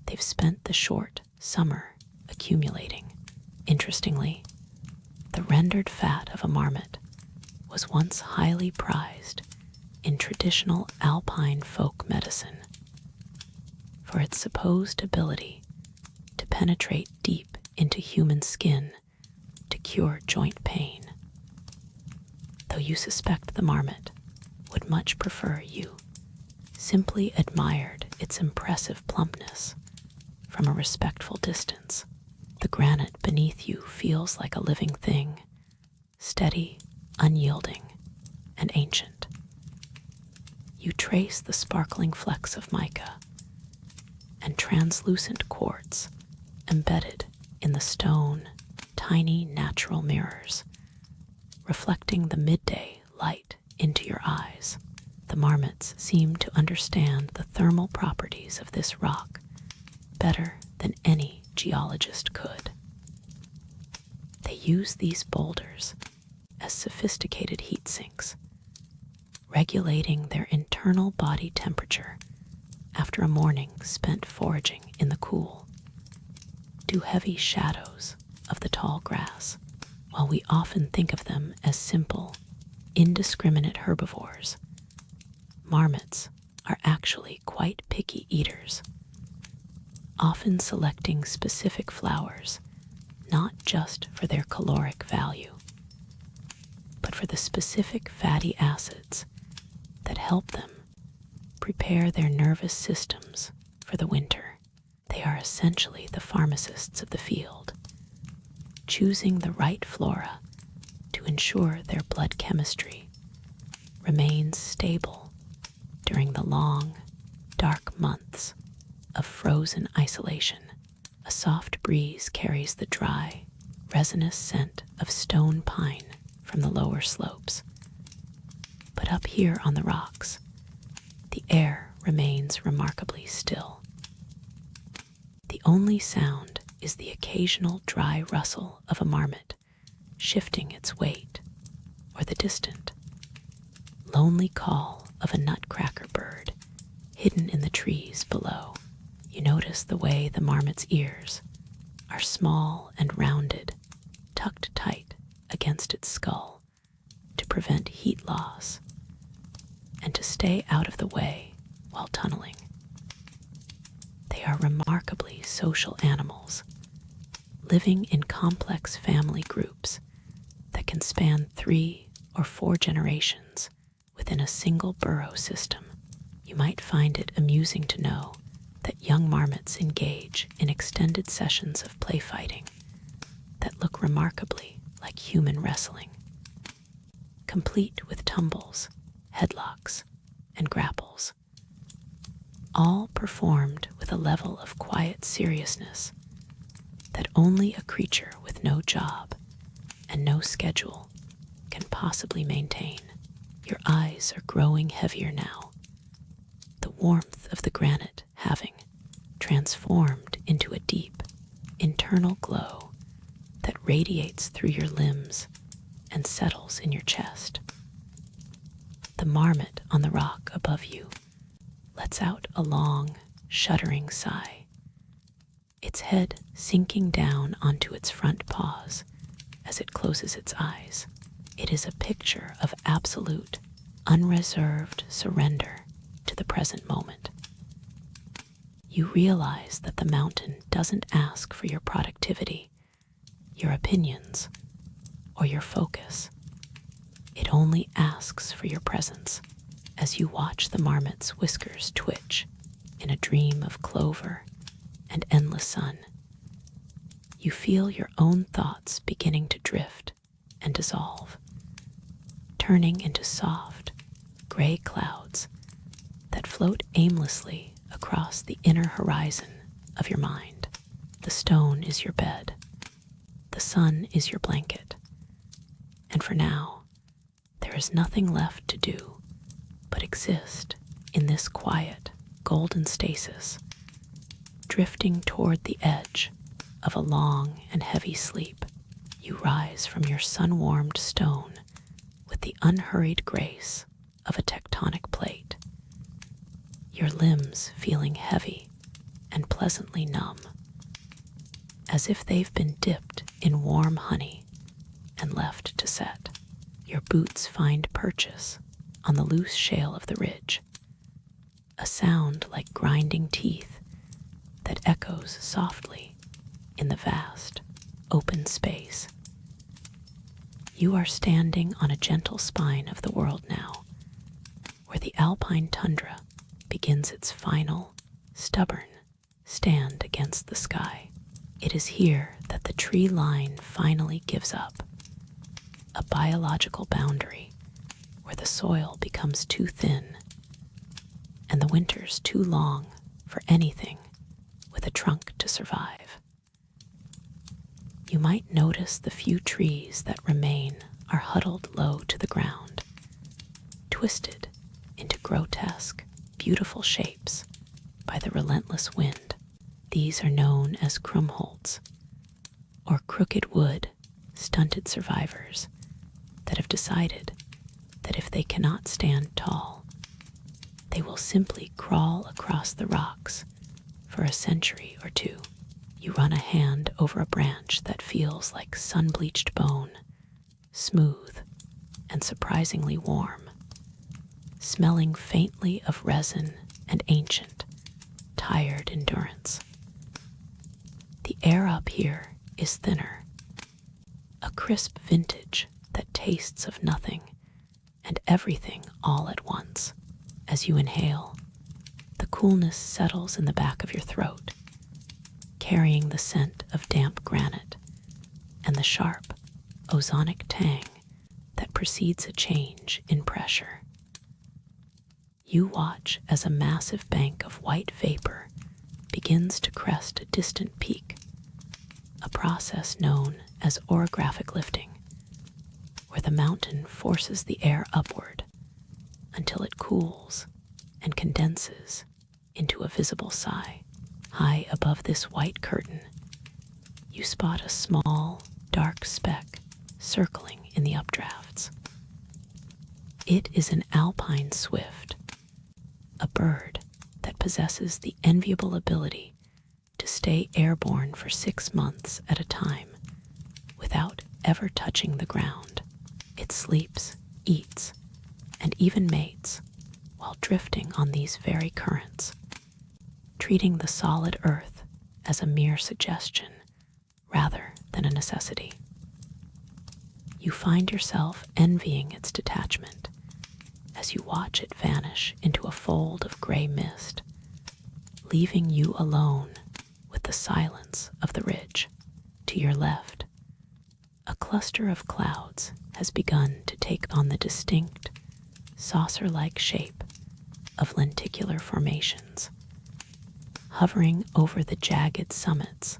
they've spent the short summer accumulating. Interestingly, the rendered fat of a marmot was once highly prized in traditional alpine folk medicine for its supposed ability to penetrate deep into human skin to cure joint pain. Though you suspect the marmot would much prefer you simply admired its impressive plumpness from a respectful distance, the granite beneath you feels like a living thing, steady, unyielding, and ancient. You trace the sparkling flecks of mica and translucent quartz embedded in the stone, tiny natural mirrors, reflecting the midday light into your eyes. The marmots seem to understand the thermal properties of this rock better than any geologist could. They use these boulders as sophisticated heat sinks, regulating their internal body temperature after a morning spent foraging in the cool. Do heavy shadows of the tall grass, while we often think of them as simple, indiscriminate herbivores, marmots are actually quite picky eaters, often selecting specific flowers not just for their caloric value, but for the specific fatty acids that help them prepare their nervous systems for the winter. They are essentially the pharmacists of the field, choosing the right flora to ensure their blood chemistry remains stable during the long, dark months of frozen isolation. A soft breeze carries the dry, resinous scent of stone pine from the lower slopes. But up here on the rocks, the air remains remarkably still. The only sound is the occasional dry rustle of a marmot shifting its weight, or the distant, lonely call of a nutcracker bird hidden in the trees below. You notice the way the marmot's ears are small and rounded, tucked tight against its skull to prevent heat loss and to stay out of the way while tunneling. They are remarkably social animals, living in complex family groups that can span 3 or 4 generations within a single burrow system. You might find it amusing to know that young marmots engage in extended sessions of play fighting that look remarkably like human wrestling, complete with tumbles, headlocks, and grapples, all performed with a level of quiet seriousness that only a creature with no job and no schedule can possibly maintain. Your eyes are growing heavier now, the warmth of the granite having transformed into a deep, internal glow that radiates through your limbs and settles in your chest. The marmot on the rock above you lets out a long, shuddering sigh, its head sinking down onto its front paws as it closes its eyes. It is a picture of absolute, unreserved surrender to the present moment. You realize that the mountain doesn't ask for your productivity, your opinions, or your focus. It only asks for your presence as you watch the marmot's whiskers twitch in a dream of clover and endless sun. You feel your own thoughts beginning to drift and dissolve, turning into soft, gray clouds that float aimlessly across the inner horizon of your mind. The stone is your bed, the sun is your blanket, and for now, there is nothing left to do but exist in this quiet, golden stasis, drifting toward the edge of a long and heavy sleep. You rise from your sun-warmed stone with the unhurried grace of a tectonic plate, your limbs feeling heavy and pleasantly numb, as if they've been dipped in warm honey and left to set. Your boots find purchase on the loose shale of the ridge, a sound like grinding teeth that echoes softly in the vast, open space. You are standing on a gentle spine of the world now, where the alpine tundra begins its final, stubborn stand against the sky. It is here that the tree line finally gives up, a biological boundary where the soil becomes too thin and the winters too long for anything with a trunk to survive. You might notice the few trees that remain are huddled low to the ground, twisted into grotesque, beautiful shapes by the relentless wind. These are known as krumholtz, or crooked wood, stunted survivors that have decided that if they cannot stand tall, they will simply crawl across the rocks for a century or two. You run a hand over a branch that feels like sun-bleached bone, smooth and surprisingly warm, smelling faintly of resin and ancient, tired endurance. The air up here is thinner, a crisp vintage that tastes of nothing and everything all at once. As you inhale, the coolness settles in the back of your throat, carrying the scent of damp granite and the sharp, ozonic tang that precedes a change in pressure. You watch as a massive bank of white vapor begins to crest a distant peak, a process known as orographic lifting, where the mountain forces the air upward until it cools and condenses into a visible sigh. High above this white curtain, you spot a small, dark speck circling in the updrafts. It is an alpine swift, a bird that possesses the enviable ability to stay airborne for 6 months at a time without ever touching the ground. It sleeps, eats, and even mates while drifting on these very currents, treating the solid earth as a mere suggestion rather than a necessity. You find yourself envying its detachment as you watch it vanish into a fold of gray mist, leaving you alone with the silence of the ridge. To your left, a cluster of clouds has begun to take on the distinct, saucer-like shape of lenticular formations, hovering over the jagged summits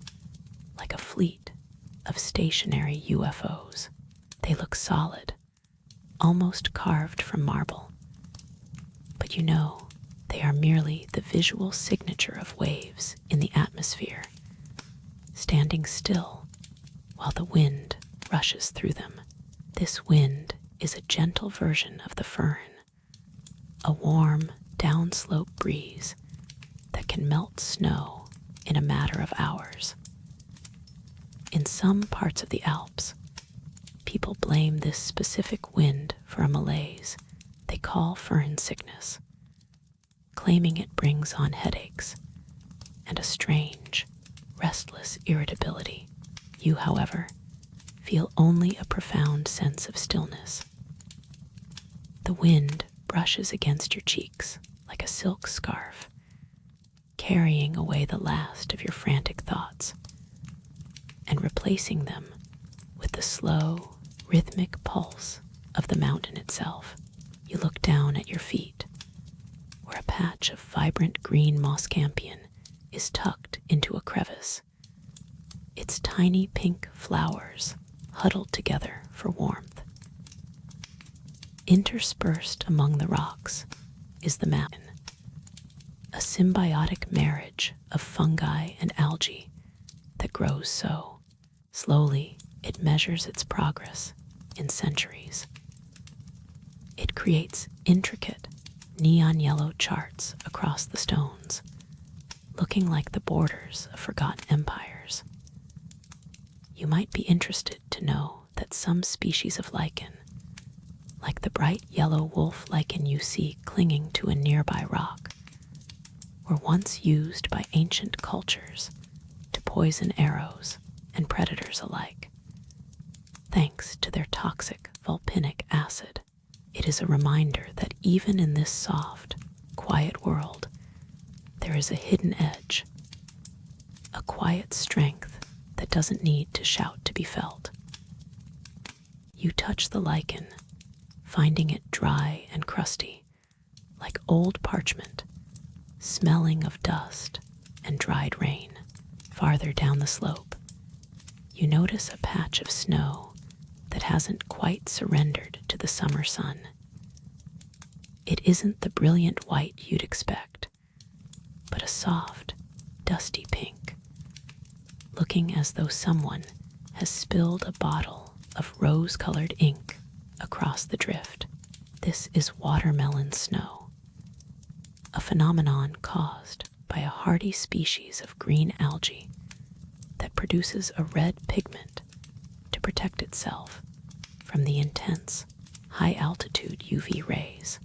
like a fleet of stationary UFOs. They look solid, almost carved from marble, but you know they are merely the visual signature of waves in the atmosphere, standing still while the wind rushes through them. This wind is a gentle version of the fern, a warm, downslope breeze that can melt snow in a matter of hours. In some parts of the Alps, people blame this specific wind for a malaise they call fern sickness, claiming it brings on headaches and a strange, restless irritability. You, however, feel only a profound sense of stillness. The wind brushes against your cheeks like a silk scarf, carrying away the last of your frantic thoughts and replacing them with the slow, rhythmic pulse of the mountain itself. You look down at your feet, where a patch of vibrant green moss campion is tucked into a crevice, its tiny pink flowers huddled together for warmth. Interspersed among the rocks is the mountain, a symbiotic marriage of fungi and algae that grows so. Slowly, it measures its progress in centuries. It creates intricate, neon yellow charts across the stones, looking like the borders of forgotten empires. You might be interested to know that some species of lichen, like the bright yellow wolf lichen you see clinging to a nearby rock, were once used by ancient cultures to poison arrows and predators alike. Thanks to their toxic vulpinic acid, it is a reminder that even in this soft, quiet world, there is a hidden edge, a quiet strength that doesn't need to shout to be felt. You touch the lichen, finding it dry and crusty, like old parchment, smelling of dust and dried rain. Farther down the slope, you notice a patch of snow that hasn't quite surrendered to the summer sun. It isn't the brilliant white you'd expect, but a soft, dusty pink, looking as though someone has spilled a bottle of rose-colored ink across the drift. This is watermelon snow, a phenomenon caused by a hardy species of green algae that produces a red pigment to protect itself from the intense, high-altitude UV rays.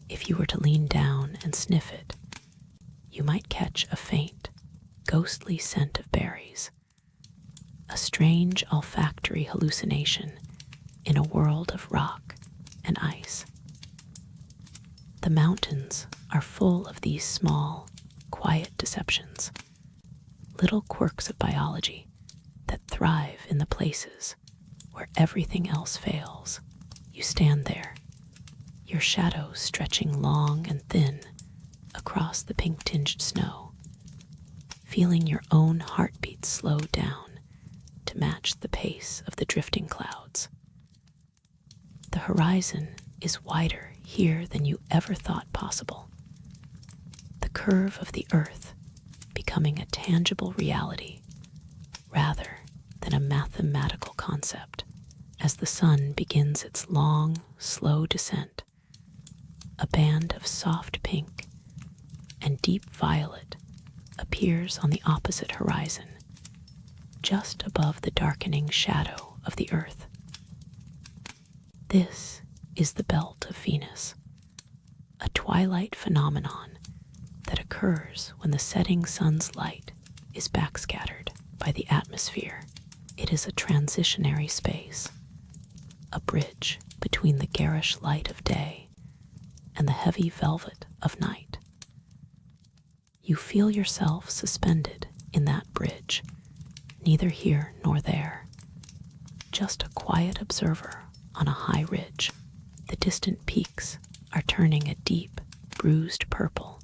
If you were to lean down and sniff it, you might catch a faint, ghostly scent of berries, a strange olfactory hallucination in a world of rock and ice. The mountains are full of these small, quiet deceptions, little quirks of biology that thrive in the places where everything else fails. You stand there, your shadow stretching long and thin across the pink-tinged snow, feeling your own heartbeat slow down to match the pace of the drifting clouds. The horizon is wider here than you ever thought possible, the curve of the earth becoming a tangible reality rather than a mathematical concept. As the sun begins its long, slow descent, a band of soft pink and deep violet appears on the opposite horizon, just above the darkening shadow of the Earth. This is the belt of Venus, a twilight phenomenon that occurs when the setting sun's light is backscattered by the atmosphere. It is a transitionary space, a bridge between the garish light of day and the heavy velvet of night. You feel yourself suspended in that bridge, neither here nor there, just a quiet observer on a high ridge. The distant peaks are turning a deep, bruised purple,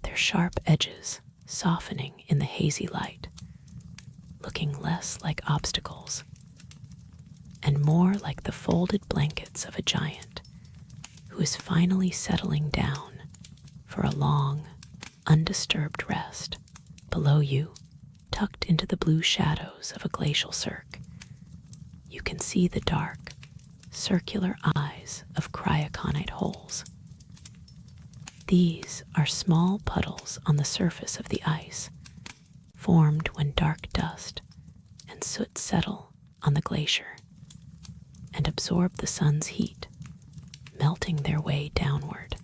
their sharp edges softening in the hazy light, looking less like obstacles and more like the folded blankets of a giant who is finally settling down for a long, undisturbed rest. Below you, tucked into the blue shadows of a glacial cirque, you can see the dark, circular eyes of cryoconite holes. These are small puddles on the surface of the ice, formed when dark dust and soot settle on the glacier and absorb the sun's heat, melting their way downward.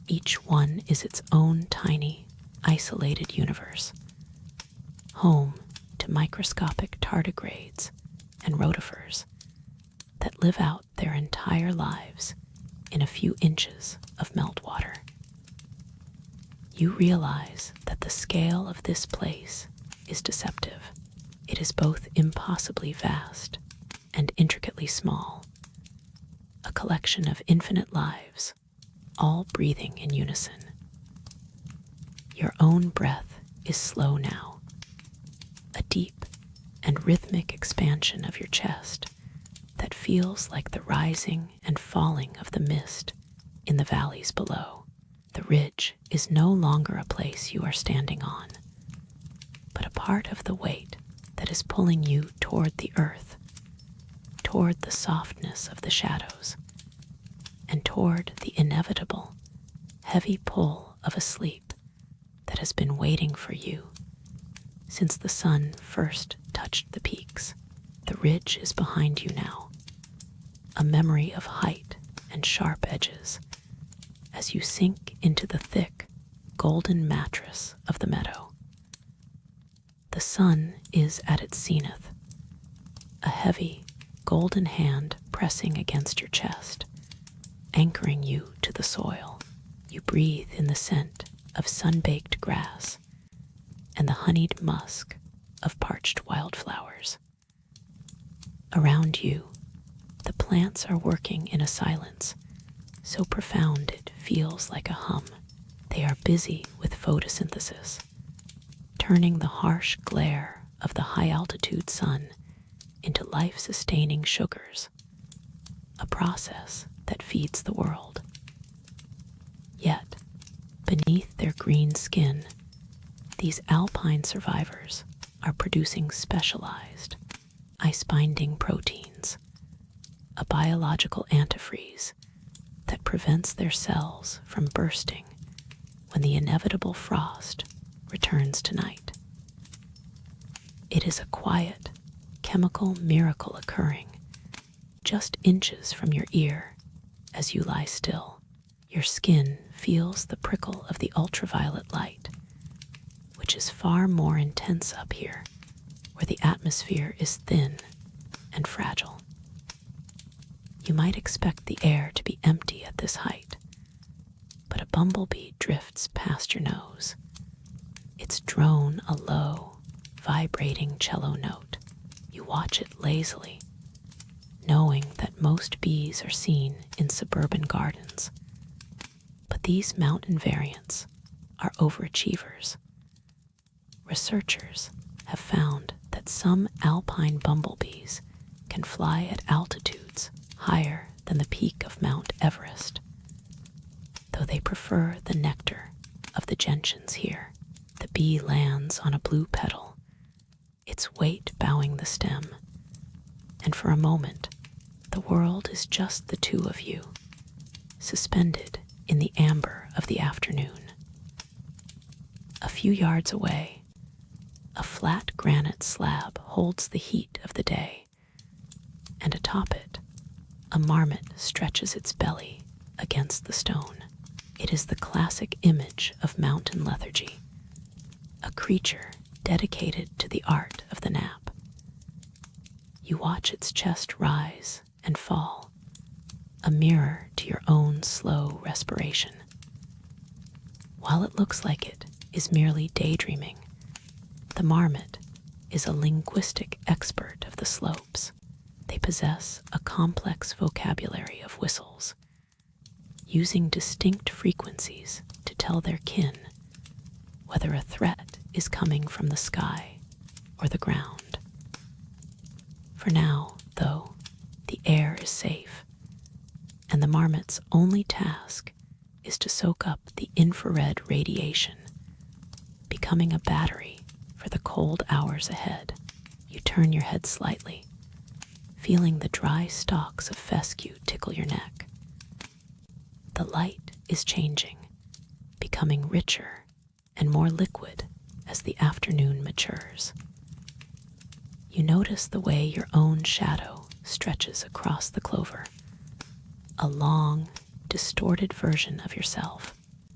Each one is its own tiny, isolated universe, home to microscopic tardigrades and rotifers that live out their entire lives in a few inches of meltwater. You realize that the scale of this place is deceptive. It is both impossibly vast and intricately small, a collection of infinite lives, all breathing in unison. Your own breath is slow now, a deep and rhythmic expansion of your chest that feels like the rising and falling of the mist in the valleys below. The ridge is no longer a place you are standing on, but a part of the weight that is pulling you toward the earth, toward the softness of the shadows, and toward the inevitable, heavy pull of a sleep that has been waiting for you since the sun first touched the peaks. The ridge is behind you now, a memory of height and sharp edges, as you sink into the thick, golden mattress of the meadow. The sun is at its zenith, a heavy, golden hand pressing against your chest, anchoring you to the soil. You breathe in the scent of sun-baked grass and the honeyed musk of parched wildflowers. Around you, the plants are working in a silence so profound it feels like a hum. They are busy with photosynthesis, turning the harsh glare of the high-altitude sun into life-sustaining sugars, a process that feeds the world. Yet, beneath their green skin, these alpine survivors are producing specialized, ice-binding proteins, a biological antifreeze that prevents their cells from bursting when the inevitable frost returns tonight. It is a quiet, chemical miracle occurring just inches from your ear as you lie still. Your skin feels the prickle of the ultraviolet light, which is far more intense up here, where the atmosphere is thin and fragile. You might expect the air to be empty at this height, but a bumblebee drifts past your nose, its drone a low, vibrating cello note. You watch it lazily, knowing that most bees are seen in suburban gardens, but these mountain variants are overachievers. Researchers have found that some alpine bumblebees can fly at altitudes higher than the peak of Mount Everest, though they prefer the nectar of the gentians here. The bee lands on a blue petal, its weight bowing the stem, and for a moment, the world is just the two of you, suspended in the amber of the afternoon. A few few yards away, a flat granite slab holds the heat of the day, and atop it, a marmot stretches its belly against the stone. It is the classic image of mountain lethargy, a creature dedicated to the art of the nap. You watch its chest rise and fall, a mirror to your own slow respiration. While it looks like it is merely daydreaming, the marmot is a linguistic expert of the slopes. They possess a complex vocabulary of whistles, using distinct frequencies to tell their kin whether a threat is coming from the sky or the ground. For now, though, the air is safe, and the marmot's only task is to soak up the infrared radiation, becoming a battery for the cold hours ahead. You turn your head slightly, feeling the dry stalks of fescue tickle your neck. The light is changing, becoming richer and more liquid as the afternoon matures. You notice the way your own shadow stretches across the clover, a long, distorted version of yourself.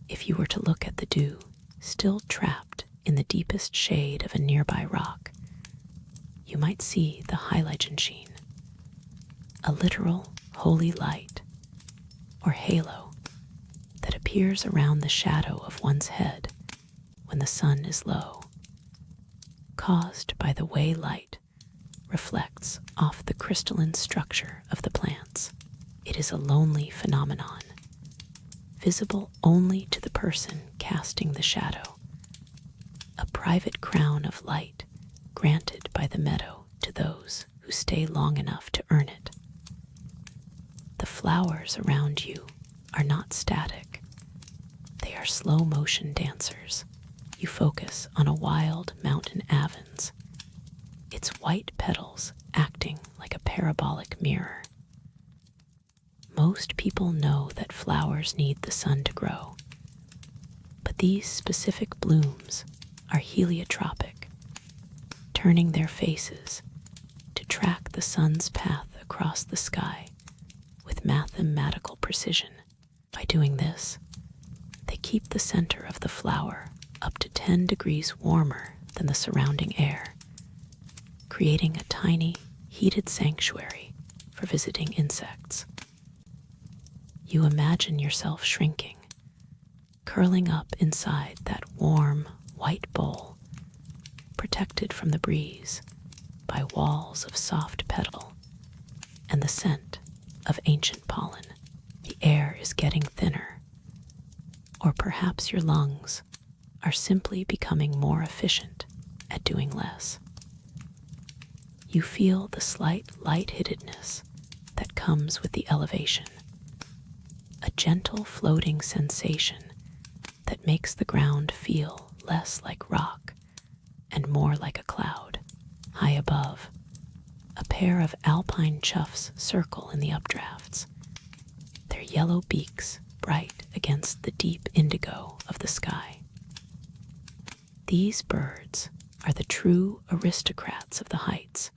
If you were to look at the dew, still trapped in the deepest shade of a nearby rock, you might see the hyalogen sheen, a literal holy light or halo that appears around the shadow of one's head when the sun is low, caused by the way light reflects off the crystalline structure of the plants. It is a lonely phenomenon, visible only to the person casting the shadow, a private crown of light granted by the meadow to those who stay long enough to earn it. The flowers around you are not static. They are slow motion dancers. You focus on a wild mountain avens, its white petals acting like a parabolic mirror. Most people know that flowers need the sun to grow, but these specific blooms are heliotropic, turning their faces to track the sun's path across the sky with mathematical precision. By doing this, they keep the center of the flower up to 10 degrees warmer than the surrounding air, creating a tiny, heated sanctuary for visiting insects. You imagine yourself shrinking, curling up inside that warm, white bowl, protected from the breeze by walls of soft petal and the scent of ancient pollen. The air is getting thinner, or perhaps your lungs are simply becoming more efficient at doing less. You feel the slight lightheadedness that comes with the elevation, a gentle floating sensation that makes the ground feel less like rock and more like a cloud. High above, a pair of alpine choughs circle in the updrafts, their yellow beaks bright against the deep indigo of the sky. These birds are the true aristocrats of the heights,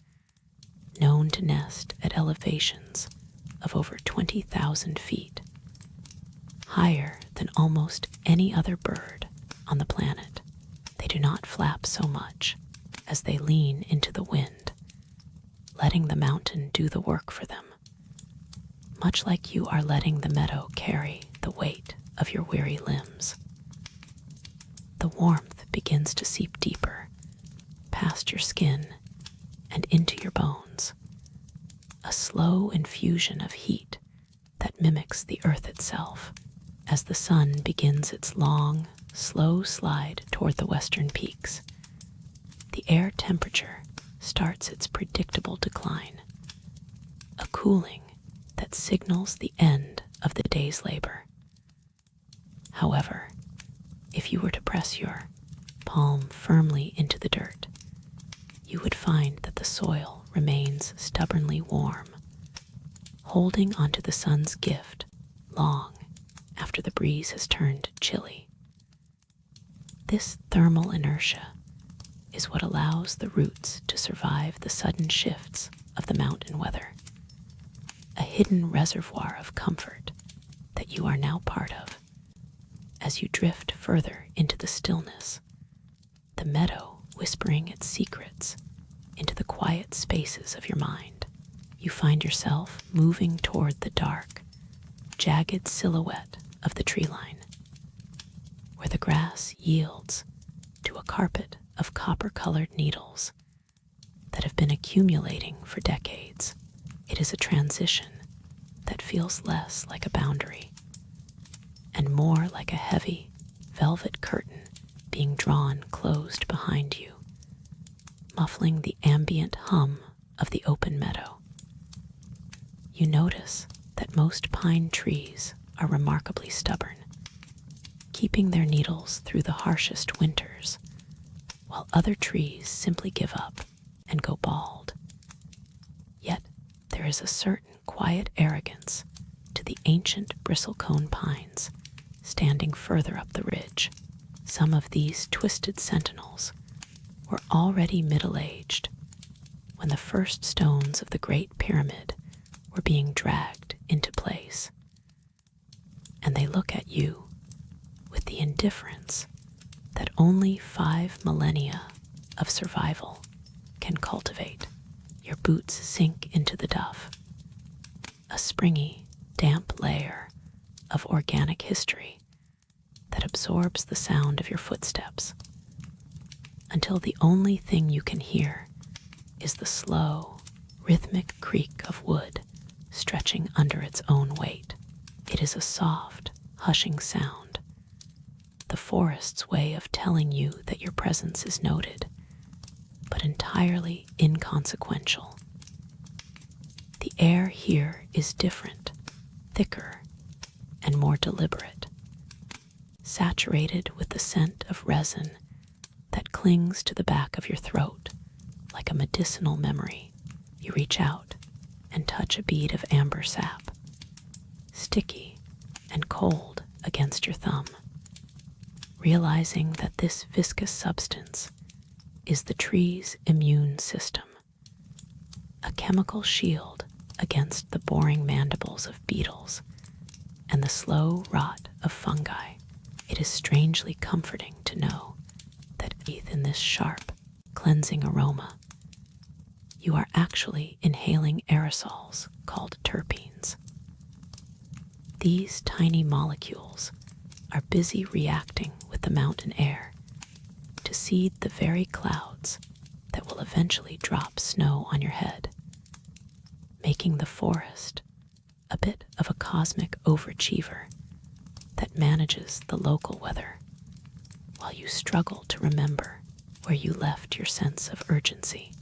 known to nest at elevations of over 20,000 feet, higher than almost any other bird on the planet. They do not flap so much as they lean into the wind, letting the mountain do the work for them, much like you are letting the meadow carry the weight of your weary limbs. The warmth begins to seep deeper, past your skin and into your bones, a slow infusion of heat that mimics the earth itself. As the sun begins its long, slow slide toward the western peaks, the air temperature starts its predictable decline, a cooling that signals the end of the day's labor. However, if you were to press your palm firmly into the dirt, you would find that the soil remains stubbornly warm, holding onto the sun's gift long after the breeze has turned chilly. This thermal inertia is what allows the roots to survive the sudden shifts of the mountain weather, a hidden reservoir of comfort that you are now part of. As you drift further into the stillness, the meadow whispering its secrets into the quiet spaces of your mind, you find yourself moving toward the dark, jagged silhouette of the tree line, where the grass yields to a carpet of copper-colored needles that have been accumulating for decades. It is a transition that feels less like a boundary and more like a heavy velvet curtain being drawn closed behind you, muffling the ambient hum of the open meadow. You notice that most pine trees are remarkably stubborn, keeping their needles through the harshest winters, while other trees simply give up and go bald. Yet there is a certain quiet arrogance to the ancient bristlecone pines standing further up the ridge. Some of these twisted sentinels were already middle-aged when the first stones of the Great Pyramid were being dragged into place, and they look at you with the indifference that only 5 millennia of survival can cultivate. Your boots sink into the duff, a springy, damp layer of organic history that absorbs the sound of your footsteps, until the only thing you can hear is the slow, rhythmic creak of wood stretching under its own weight. It is a soft, hushing sound, the forest's way of telling you that your presence is noted, but entirely inconsequential. The air here is different, thicker, and more deliberate, saturated with the scent of resin that clings to the back of your throat like a medicinal memory. You reach out and touch a bead of amber sap, sticky and cold against your thumb, realizing that this viscous substance is the tree's immune system, a chemical shield against the boring mandibles of beetles and the slow rot of fungi. It is strangely comforting to know that in this sharp, cleansing aroma, you are actually inhaling aerosols called terpenes. These tiny molecules are busy reacting with the mountain air to seed the very clouds that will eventually drop snow on your head, making the forest a bit of a cosmic overachiever that manages the local weather while you struggle to remember where you left your sense of urgency.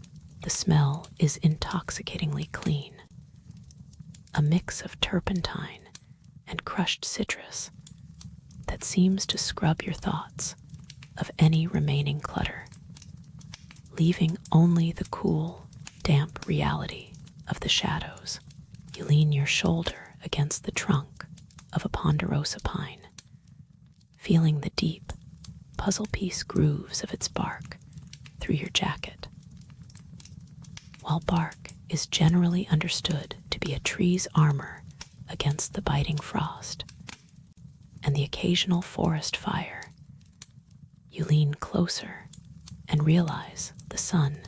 The smell is intoxicatingly clean, a mix of turpentine and crushed citrus that seems to scrub your thoughts of any remaining clutter, leaving only the cool, damp reality of the shadows. You lean your shoulder against the trunk of a ponderosa pine, feeling the deep, puzzle-piece grooves of its bark through your jacket. While bark is generally understood to be a tree's armor against the biting frost and the occasional forest fire, you lean closer and realize the sun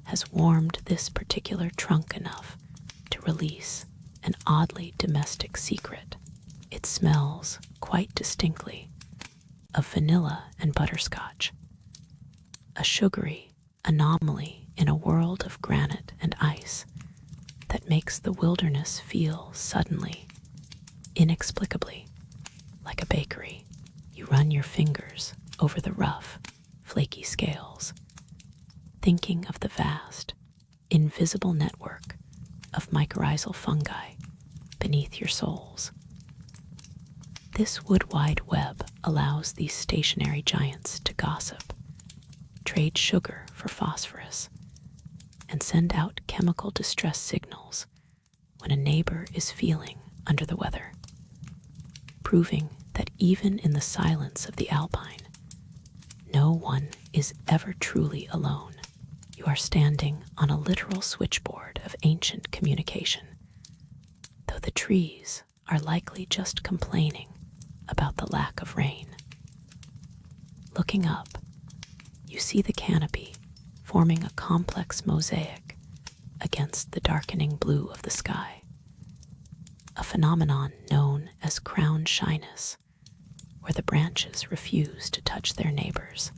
has warmed this particular trunk enough to release an oddly domestic secret. It smells, quite distinctly, of vanilla and butterscotch, a sugary anomaly in a world of granite and ice that makes the wilderness feel suddenly, inexplicably, like a bakery. You run your fingers over the rough, flaky scales, thinking of the vast, invisible network of mycorrhizal fungi beneath your soles. This wood-wide web allows these stationary giants to gossip, trade sugar for phosphorus, and send out chemical distress signals when a neighbor is feeling under the weather, proving that even in the silence of the alpine, No one is ever truly alone. You are standing on a literal switchboard of ancient communication, though the trees are likely just complaining about the lack of rain. Looking up, you see the canopy forming a complex mosaic against the darkening blue of the sky, a phenomenon known as crown shyness, where the branches refuse to touch their neighbors,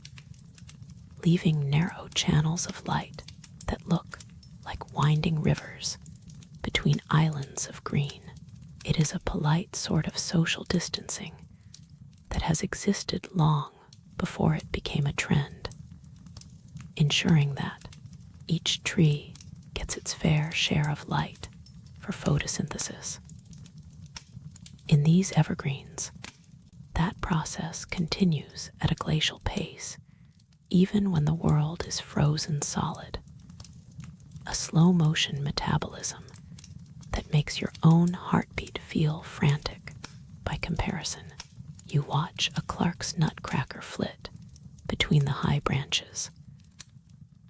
leaving narrow channels of light that look like winding rivers between islands of green. It is a polite sort of social distancing that has existed long before it became a trend, ensuring that each tree gets its fair share of light for photosynthesis. In these evergreens, that process continues at a glacial pace, even when the world is frozen solid. A slow-motion metabolism that makes your own heartbeat feel frantic by comparison. You watch a Clark's nutcracker flit between the high branches,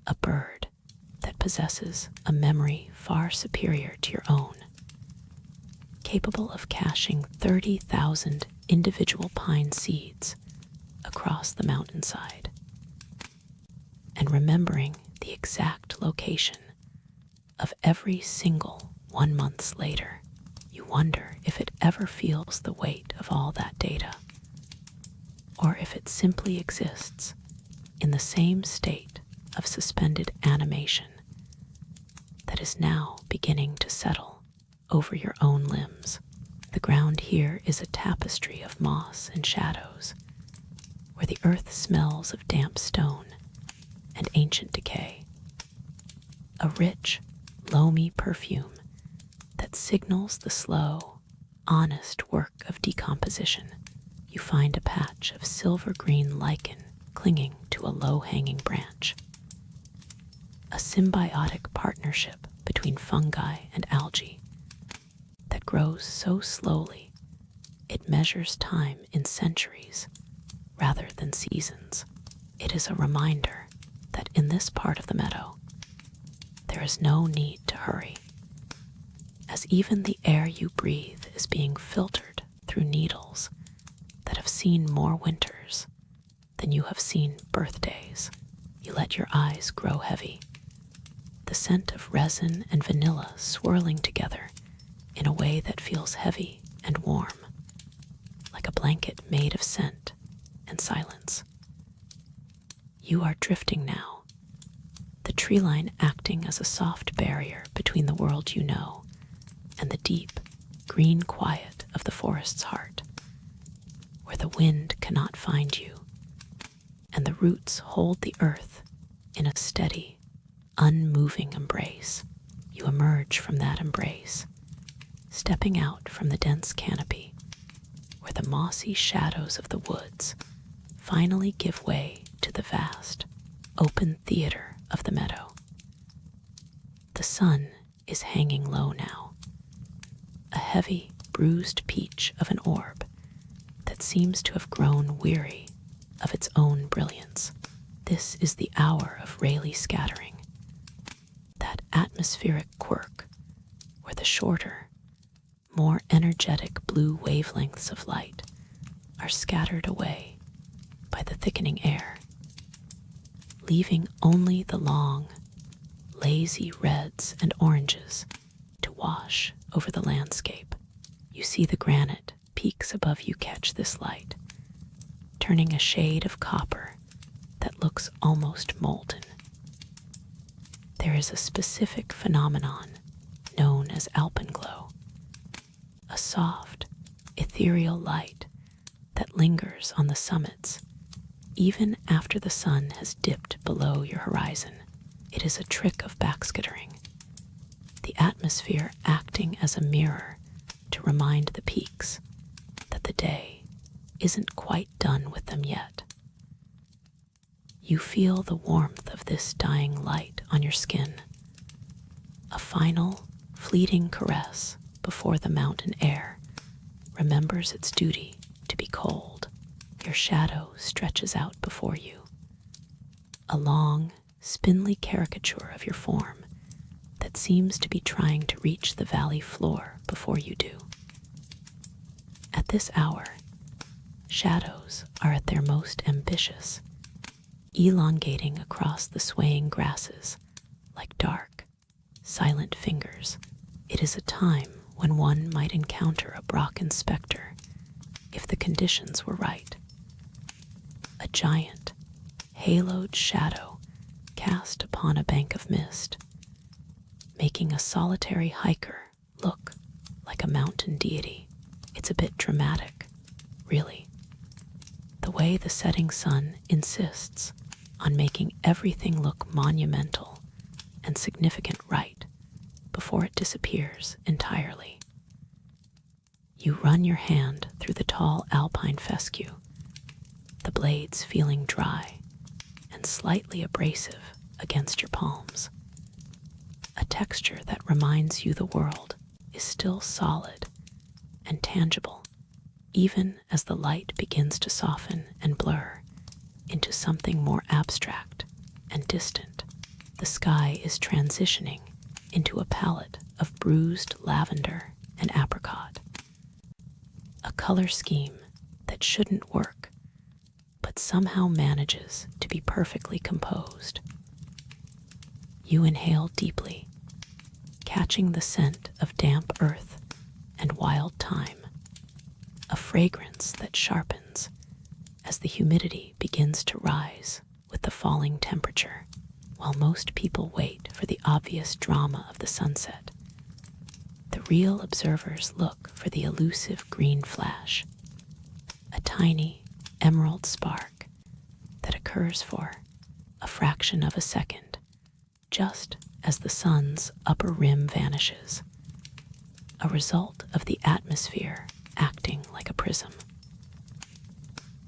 a bird that possesses a memory far superior to your own, capable of caching 30,000 individual pine seeds across the mountainside, and remembering the exact location of every single 1 month later. You wonder if it ever feels the weight of all that data, or if it simply exists in the same state of suspended animation that is now beginning to settle over your own limbs. The ground here is a tapestry of moss and shadows, where the earth smells of damp stone and ancient decay. A rich, loamy perfume that signals the slow, honest work of decomposition. You find a patch of silver-green lichen clinging to a low-hanging branch. A symbiotic partnership between fungi and algae that grows so slowly it measures time in centuries rather than seasons. It is a reminder that in this part of the meadow, there is no need to hurry, as even the air you breathe is being filtered through needles that have seen more winters than you have seen birthdays. You let your eyes grow heavy, the scent of resin and vanilla swirling together in a way that feels heavy and warm, like a blanket made of scent and silence. You are drifting now, the tree line acting as a soft barrier between the world you know and the deep, green quiet of the forest's heart, where the wind cannot find you, and the roots hold the earth in a steady, unmoving embrace. You emerge from that embrace, stepping out from the dense canopy, where the mossy shadows of the woods finally give way to the vast, open theater of the meadow. The sun is hanging low now, a heavy, bruised peach of an orb that seems to have grown weary of its own brilliance. This is the hour of Rayleigh scattering, that atmospheric quirk where the shorter, more energetic blue wavelengths of light are scattered away by the thickening air, leaving only the long, lazy reds and oranges to wash over the landscape. You see the granite peaks above you catch this light, turning a shade of copper that looks almost molten. There is a specific phenomenon known as alpenglow, a soft, ethereal light that lingers on the summits even after the sun has dipped below your horizon. It is a trick of backscattering, the atmosphere acting as a mirror to remind the peaks that the day isn't quite done with them yet. You feel the warmth of this dying light on your skin, a final, fleeting caress before the mountain air remembers its duty to be cold. Your shadow stretches out before you, a long, spindly caricature of your form that seems to be trying to reach the valley floor before you do. At this hour, shadows are at their most ambitious, elongating across the swaying grasses like dark, silent fingers. It is a time when one might encounter a Brocken specter if the conditions were right. A giant, haloed shadow cast upon a bank of mist, making a solitary hiker look like a mountain deity. It's a bit dramatic, really. The way the setting sun insists on making everything look monumental and significant right before it disappears entirely. You run your hand through the tall alpine fescue, the blades feeling dry and slightly abrasive against your palms. A texture that reminds you the world is still solid and tangible, even as the light begins to soften and blur into something more abstract and distant. The sky is transitioning into a palette of bruised lavender and apricot, a color scheme that shouldn't work, but somehow manages to be perfectly composed. You inhale deeply, catching the scent of damp earth and wild thyme, a fragrance that sharpens as the humidity begins to rise with the falling temperature. While most people wait for the obvious drama of the sunset, the real observers look for the elusive green flash, a tiny emerald spark that occurs for a fraction of a second, just as the sun's upper rim vanishes, a result of the atmosphere acting like a prism.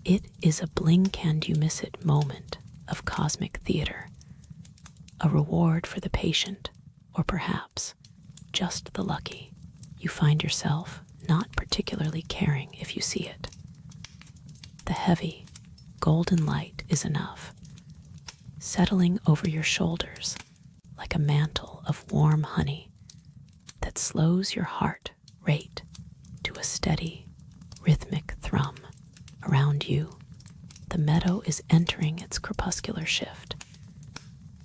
It is a blink-and-you-miss-it moment of cosmic theater, a reward for the patient, or perhaps just the lucky. You find yourself not particularly caring if you see it. The heavy, golden light is enough, settling over your shoulders like a mantle of warm honey that slows your heart rate to a steady, rhythmic thrum. Around you, the meadow is entering its crepuscular shift,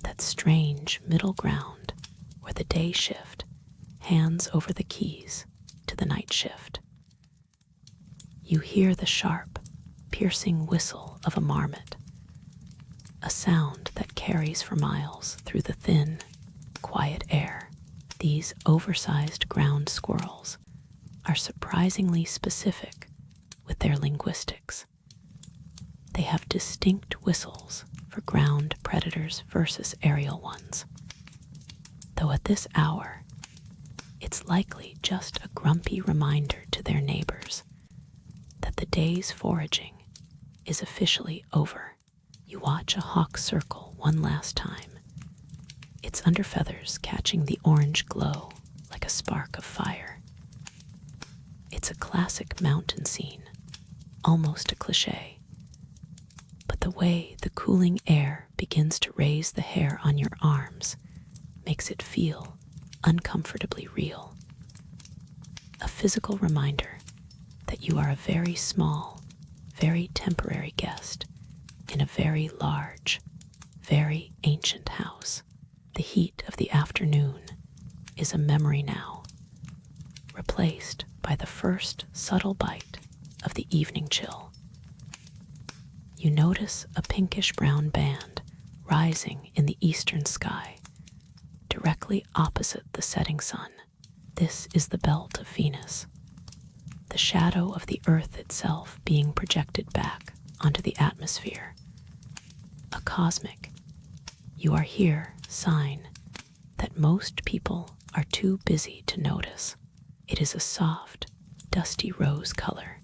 that strange middle ground where the day shift hands over the keys to the night shift. You hear the sharp, piercing whistle of a marmot, a sound that carries for miles through the thin, quiet air. These oversized ground squirrels are surprisingly specific with their linguistics. They have distinct whistles for ground predators versus aerial ones, though at this hour, it's likely just a grumpy reminder to their neighbors that the day's foraging is officially over. You watch a hawk circle one last time, its underfeathers catching the orange glow like a spark of fire. It's a classic mountain scene, almost a cliché, but the way the cooling air begins to raise the hair on your arms makes it feel uncomfortably real. A physical reminder that you are a very small, very temporary guest in a very large, very ancient house. The heat of the afternoon is a memory now, replaced by the first subtle bite of the evening chill. You notice a pinkish-brown band rising in the eastern sky, directly opposite the setting sun. This is the belt of Venus, the shadow of the Earth itself being projected back onto the atmosphere. A cosmic, you are here sign that most people are too busy to notice. It is a soft, dusty rose color,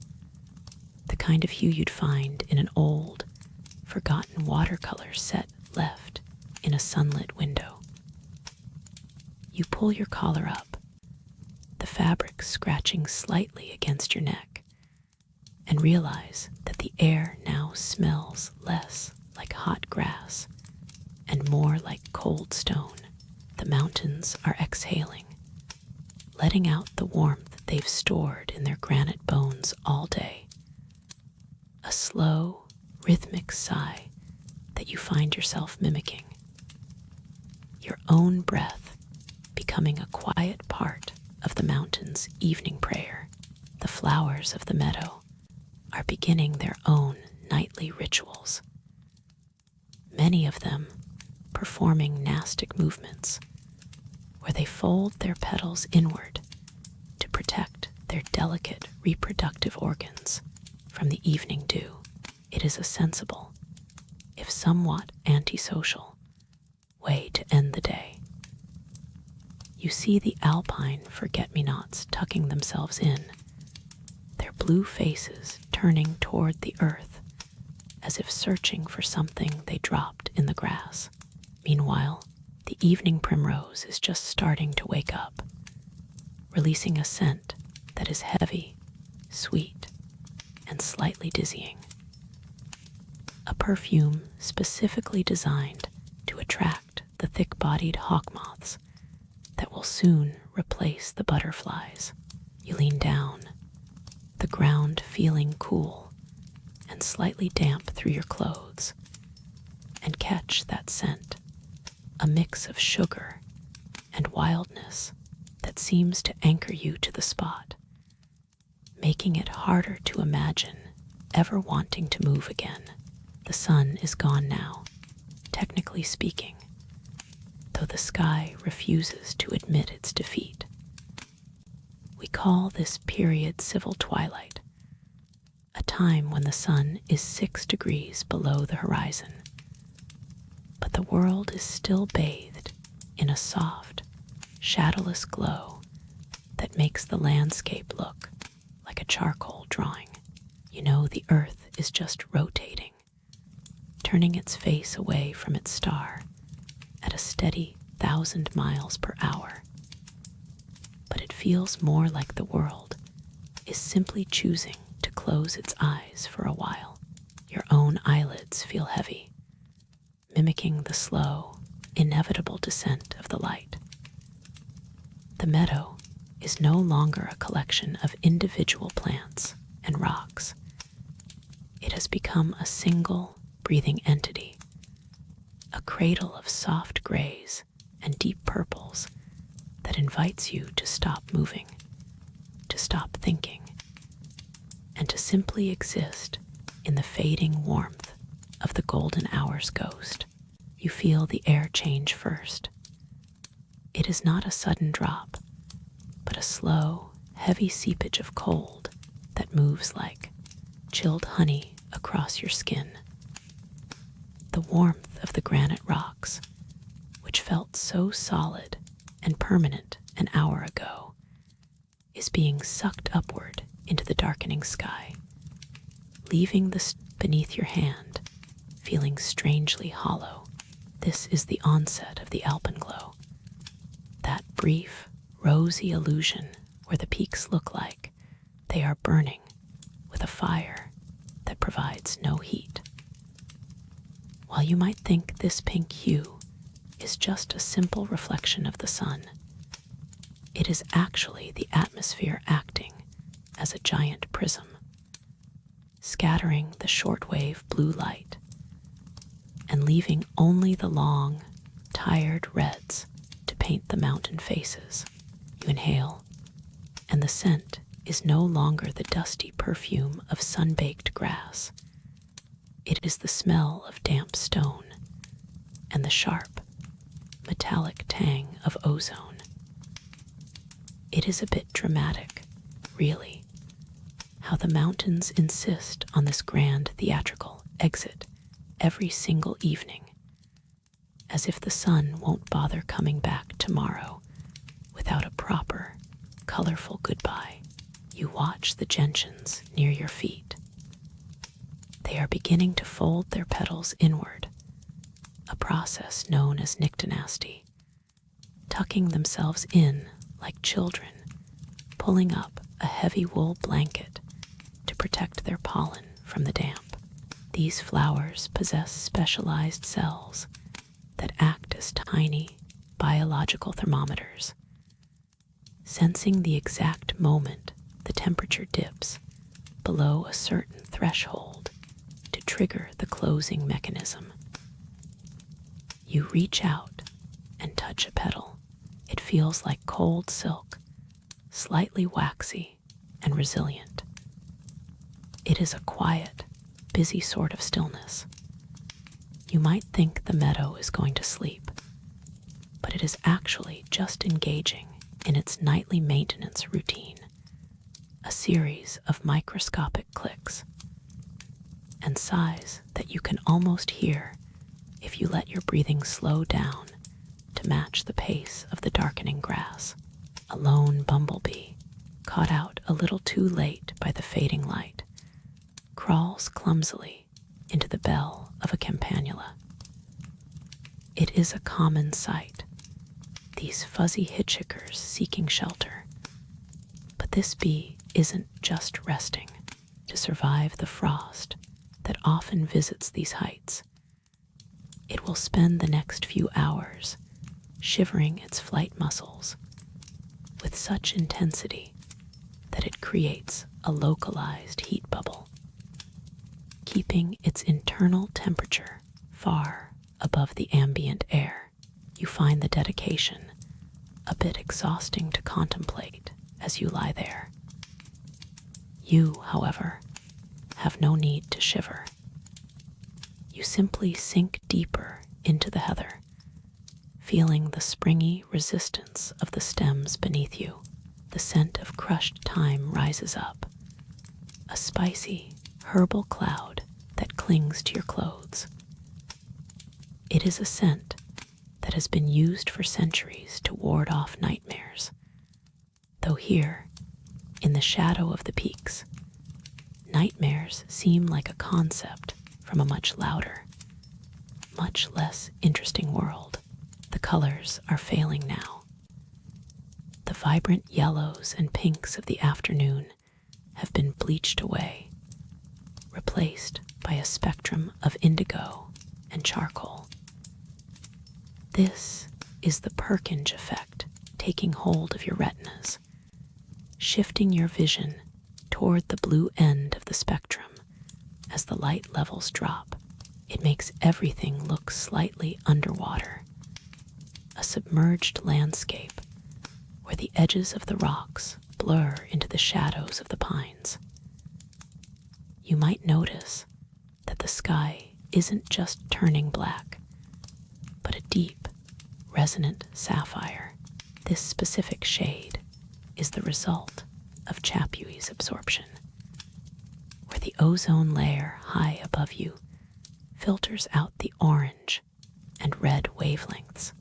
the kind of hue you'd find in an old, forgotten watercolor set left in a sunlit window. You pull your collar up, the fabric scratching slightly against your neck, and realize that the air now smells less like hot grass and more like cold stone. The mountains are exhaling, letting out the warmth they've stored in their granite bones all day. A slow, rhythmic sigh that you find yourself mimicking. Your own breath becoming a quiet part of the mountain's evening prayer. The flowers of the meadow are beginning their own nightly rituals, many of them performing monastic movements where they fold their petals inward to protect their delicate reproductive organs from the evening dew. It is a sensible, if somewhat antisocial, way to end the day. You see the alpine forget-me-nots tucking themselves in, their blue faces turning toward the earth as if searching for something they dropped in the grass. Meanwhile, the evening primrose is just starting to wake up, releasing a scent that is heavy, sweet, and slightly dizzying. A perfume specifically designed to attract the thick-bodied hawk moths that will soon replace the butterflies. You lean down, the ground feeling cool and slightly damp through your clothes, and catch that scent, a mix of sugar and wildness that seems to anchor you to the spot, making it harder to imagine ever wanting to move again. The sun is gone now, technically speaking, though the sky refuses to admit its defeat. We call this period civil twilight, a time when the sun is 6 degrees below the horizon, but the world is still bathed in a soft, shadowless glow that makes the landscape look like a charcoal drawing. You know the earth is just rotating, turning its face away from its star at a steady 1,000 miles per hour. But it feels more like the world is simply choosing to close its eyes for a while. Your own eyelids feel heavy, mimicking the slow, inevitable descent of the light. The meadow is no longer a collection of individual plants and rocks. It has become a single, breathing entity, a cradle of soft grays and deep purples that invites you to stop moving, to stop thinking, and to simply exist in the fading warmth of the golden hour's ghost. You feel the air change first. It is not a sudden drop, but a slow, heavy seepage of cold that moves like chilled honey across your skin. The warmth of the granite rocks, which felt so solid and permanent an hour ago, is being sucked upward into the darkening sky, leaving the beneath your hand feeling strangely hollow. This is the onset of the alpenglow, that brief, rosy illusion where the peaks look like they are burning with a fire that provides no heat. While you might think this pink hue is just a simple reflection of the sun, it is actually the atmosphere acting as a giant prism, scattering the shortwave blue light and leaving only the long, tired reds to paint the mountain faces. You inhale, and the scent is no longer the dusty perfume of sun-baked grass. It is the smell of damp stone and the sharp, metallic tang of ozone. It is a bit dramatic, really, how the mountains insist on this grand theatrical exit every single evening, as if the sun won't bother coming back tomorrow without a proper, colorful goodbye. You watch the gentians near your feet. They are beginning to fold their petals inward, a process known as nyctinasty, tucking themselves in like children, pulling up a heavy wool blanket to protect their pollen from the damp. These flowers possess specialized cells that act as tiny biological thermometers, sensing the exact moment the temperature dips below a certain threshold to trigger the closing mechanism. You reach out and touch a petal. It feels like cold silk, slightly waxy and resilient. It is a quiet, busy sort of stillness. You might think the meadow is going to sleep, but it is actually just engaging in its nightly maintenance routine, a series of microscopic clicks and sighs that you can almost hear if you let your breathing slow down to match the pace of the darkening grass. A lone bumblebee, caught out a little too late by the fading light, crawls clumsily into the bell of a campanula. It is a common sight, these fuzzy hitchhikers seeking shelter. But this bee isn't just resting to survive the frost that often visits these heights. It will spend the next few hours shivering its flight muscles with such intensity that it creates a localized heat bubble, keeping its internal temperature far above the ambient air. You find the dedication a bit exhausting to contemplate as you lie there. You, however, have no need to shiver. You simply sink deeper into the heather, feeling the springy resistance of the stems beneath you. The scent of crushed thyme rises up, a spicy, herbal cloud that clings to your clothes. It is a scent that has been used for centuries to ward off nightmares, though here, in the shadow of the peaks, nightmares seem like a concept from a much louder, much less interesting world. The colors are failing now. The vibrant yellows and pinks of the afternoon have been bleached away, replaced by a spectrum of indigo and charcoal. This is the Perkinj effect taking hold of your retinas, shifting your vision toward the blue end of the spectrum as the light levels drop. It makes everything look slightly underwater, a submerged landscape where the edges of the rocks blur into the shadows of the pines. You might notice that the sky isn't just turning black, but a deep, resonant sapphire. This specific shade is the result of Chapuis's absorption, where the ozone layer high above you filters out the orange and red wavelengths,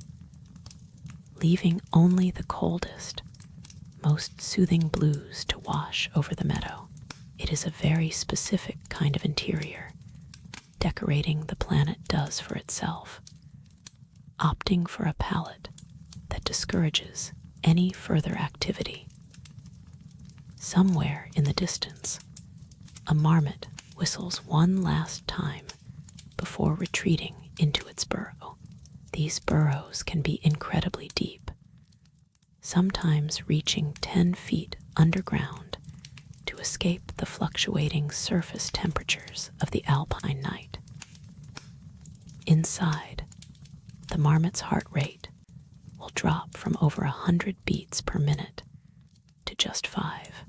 leaving only the coldest, most soothing blues to wash over the meadow. It is a very specific kind of interior, decorating the planet does for itself, opting for a palette that discourages any further activity. Somewhere in the distance, a marmot whistles one last time before retreating into its burrow. These burrows can be incredibly deep, sometimes reaching 10 feet underground to escape the fluctuating surface temperatures of the alpine night. Inside, the marmot's heart rate will drop from over 100 beats per minute to just 5,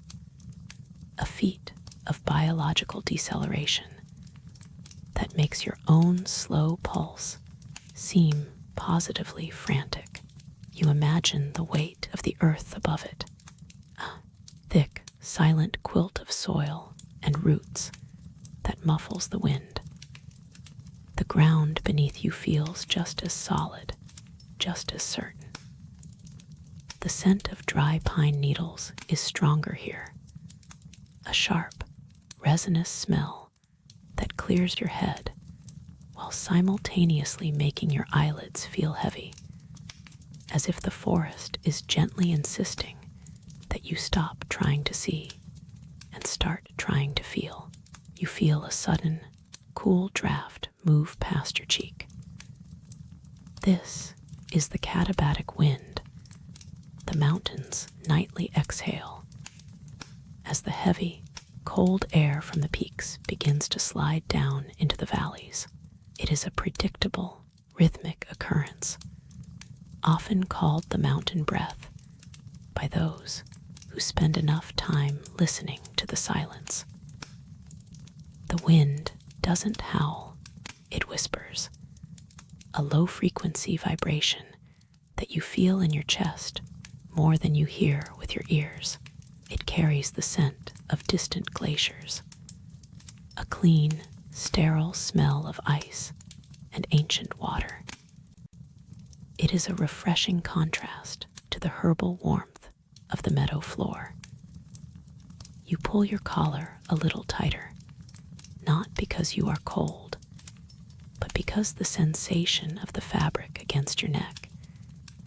a feat of biological deceleration that makes your own slow pulse seem positively frantic. You imagine the weight of the earth above it, a thick, silent quilt of soil and roots that muffles the wind. The ground beneath you feels just as solid, just as certain. The scent of dry pine needles is stronger here, a sharp, resinous smell that clears your head while simultaneously making your eyelids feel heavy, as if the forest is gently insisting that you stop trying to see and start trying to feel. You feel a sudden, cool draft move past your cheek. This is the katabatic wind, the mountain's nightly exhale, as the heavy, cold air from the peaks begins to slide down into the valleys. It is a predictable, rhythmic occurrence, often called the mountain breath by those who spend enough time listening to the silence. The wind doesn't howl, it whispers, a low-frequency vibration that you feel in your chest more than you hear with your ears. It carries the scent of distant glaciers, a clean, sterile smell of ice and ancient water. It is a refreshing contrast to the herbal warmth of the meadow floor. You pull your collar a little tighter, not because you are cold, but because the sensation of the fabric against your neck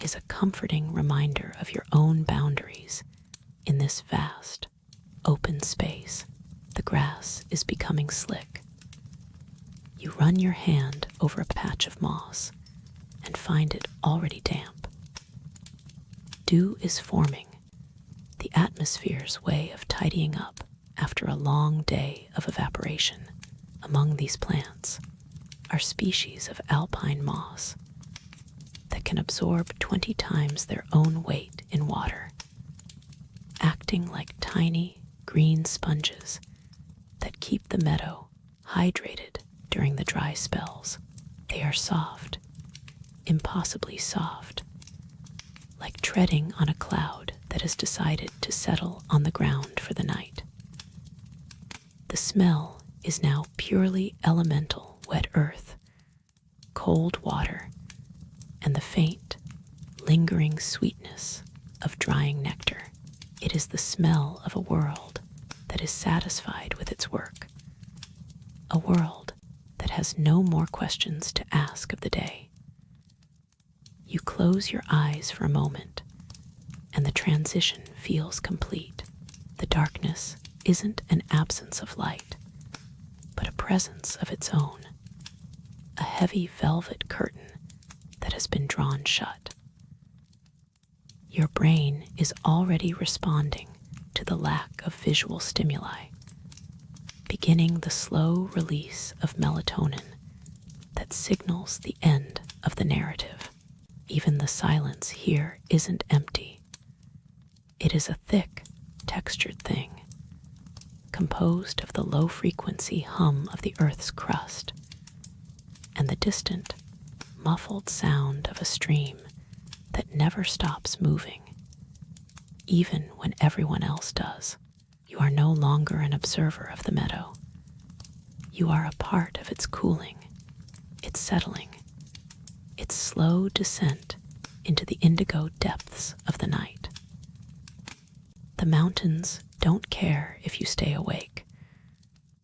is a comforting reminder of your own boundaries in this vast, open space. The grass is becoming slick. You run your hand over a patch of moss and find it already damp. Dew is forming, the atmosphere's way of tidying up after a long day of evaporation. Among these plants are species of alpine moss that can absorb 20 times their own weight in water, acting like tiny green sponges that keep the meadow hydrated during the dry spells. They are soft, impossibly soft, like treading on a cloud that has decided to settle on the ground for the night. The smell is now purely elemental wet earth, cold water, and the faint, lingering sweetness of drying nectar. It is the smell of a world that is satisfied with its work, a world that has no more questions to ask of the day. You close your eyes for a moment, and the transition feels complete. The darkness isn't an absence of light, but a presence of its own, a heavy velvet curtain that has been drawn shut. Your brain is already responding to the lack of visual stimuli, beginning the slow release of melatonin that signals the end of the narrative. Even the silence here isn't empty. It is a thick, textured thing, composed of the low-frequency hum of the Earth's crust and the distant, muffled sound of a stream that never stops moving, even when everyone else does. You are no longer an observer of the meadow. You are a part of its cooling, its settling, its slow descent into the indigo depths of the night. The mountains don't care if you stay awake,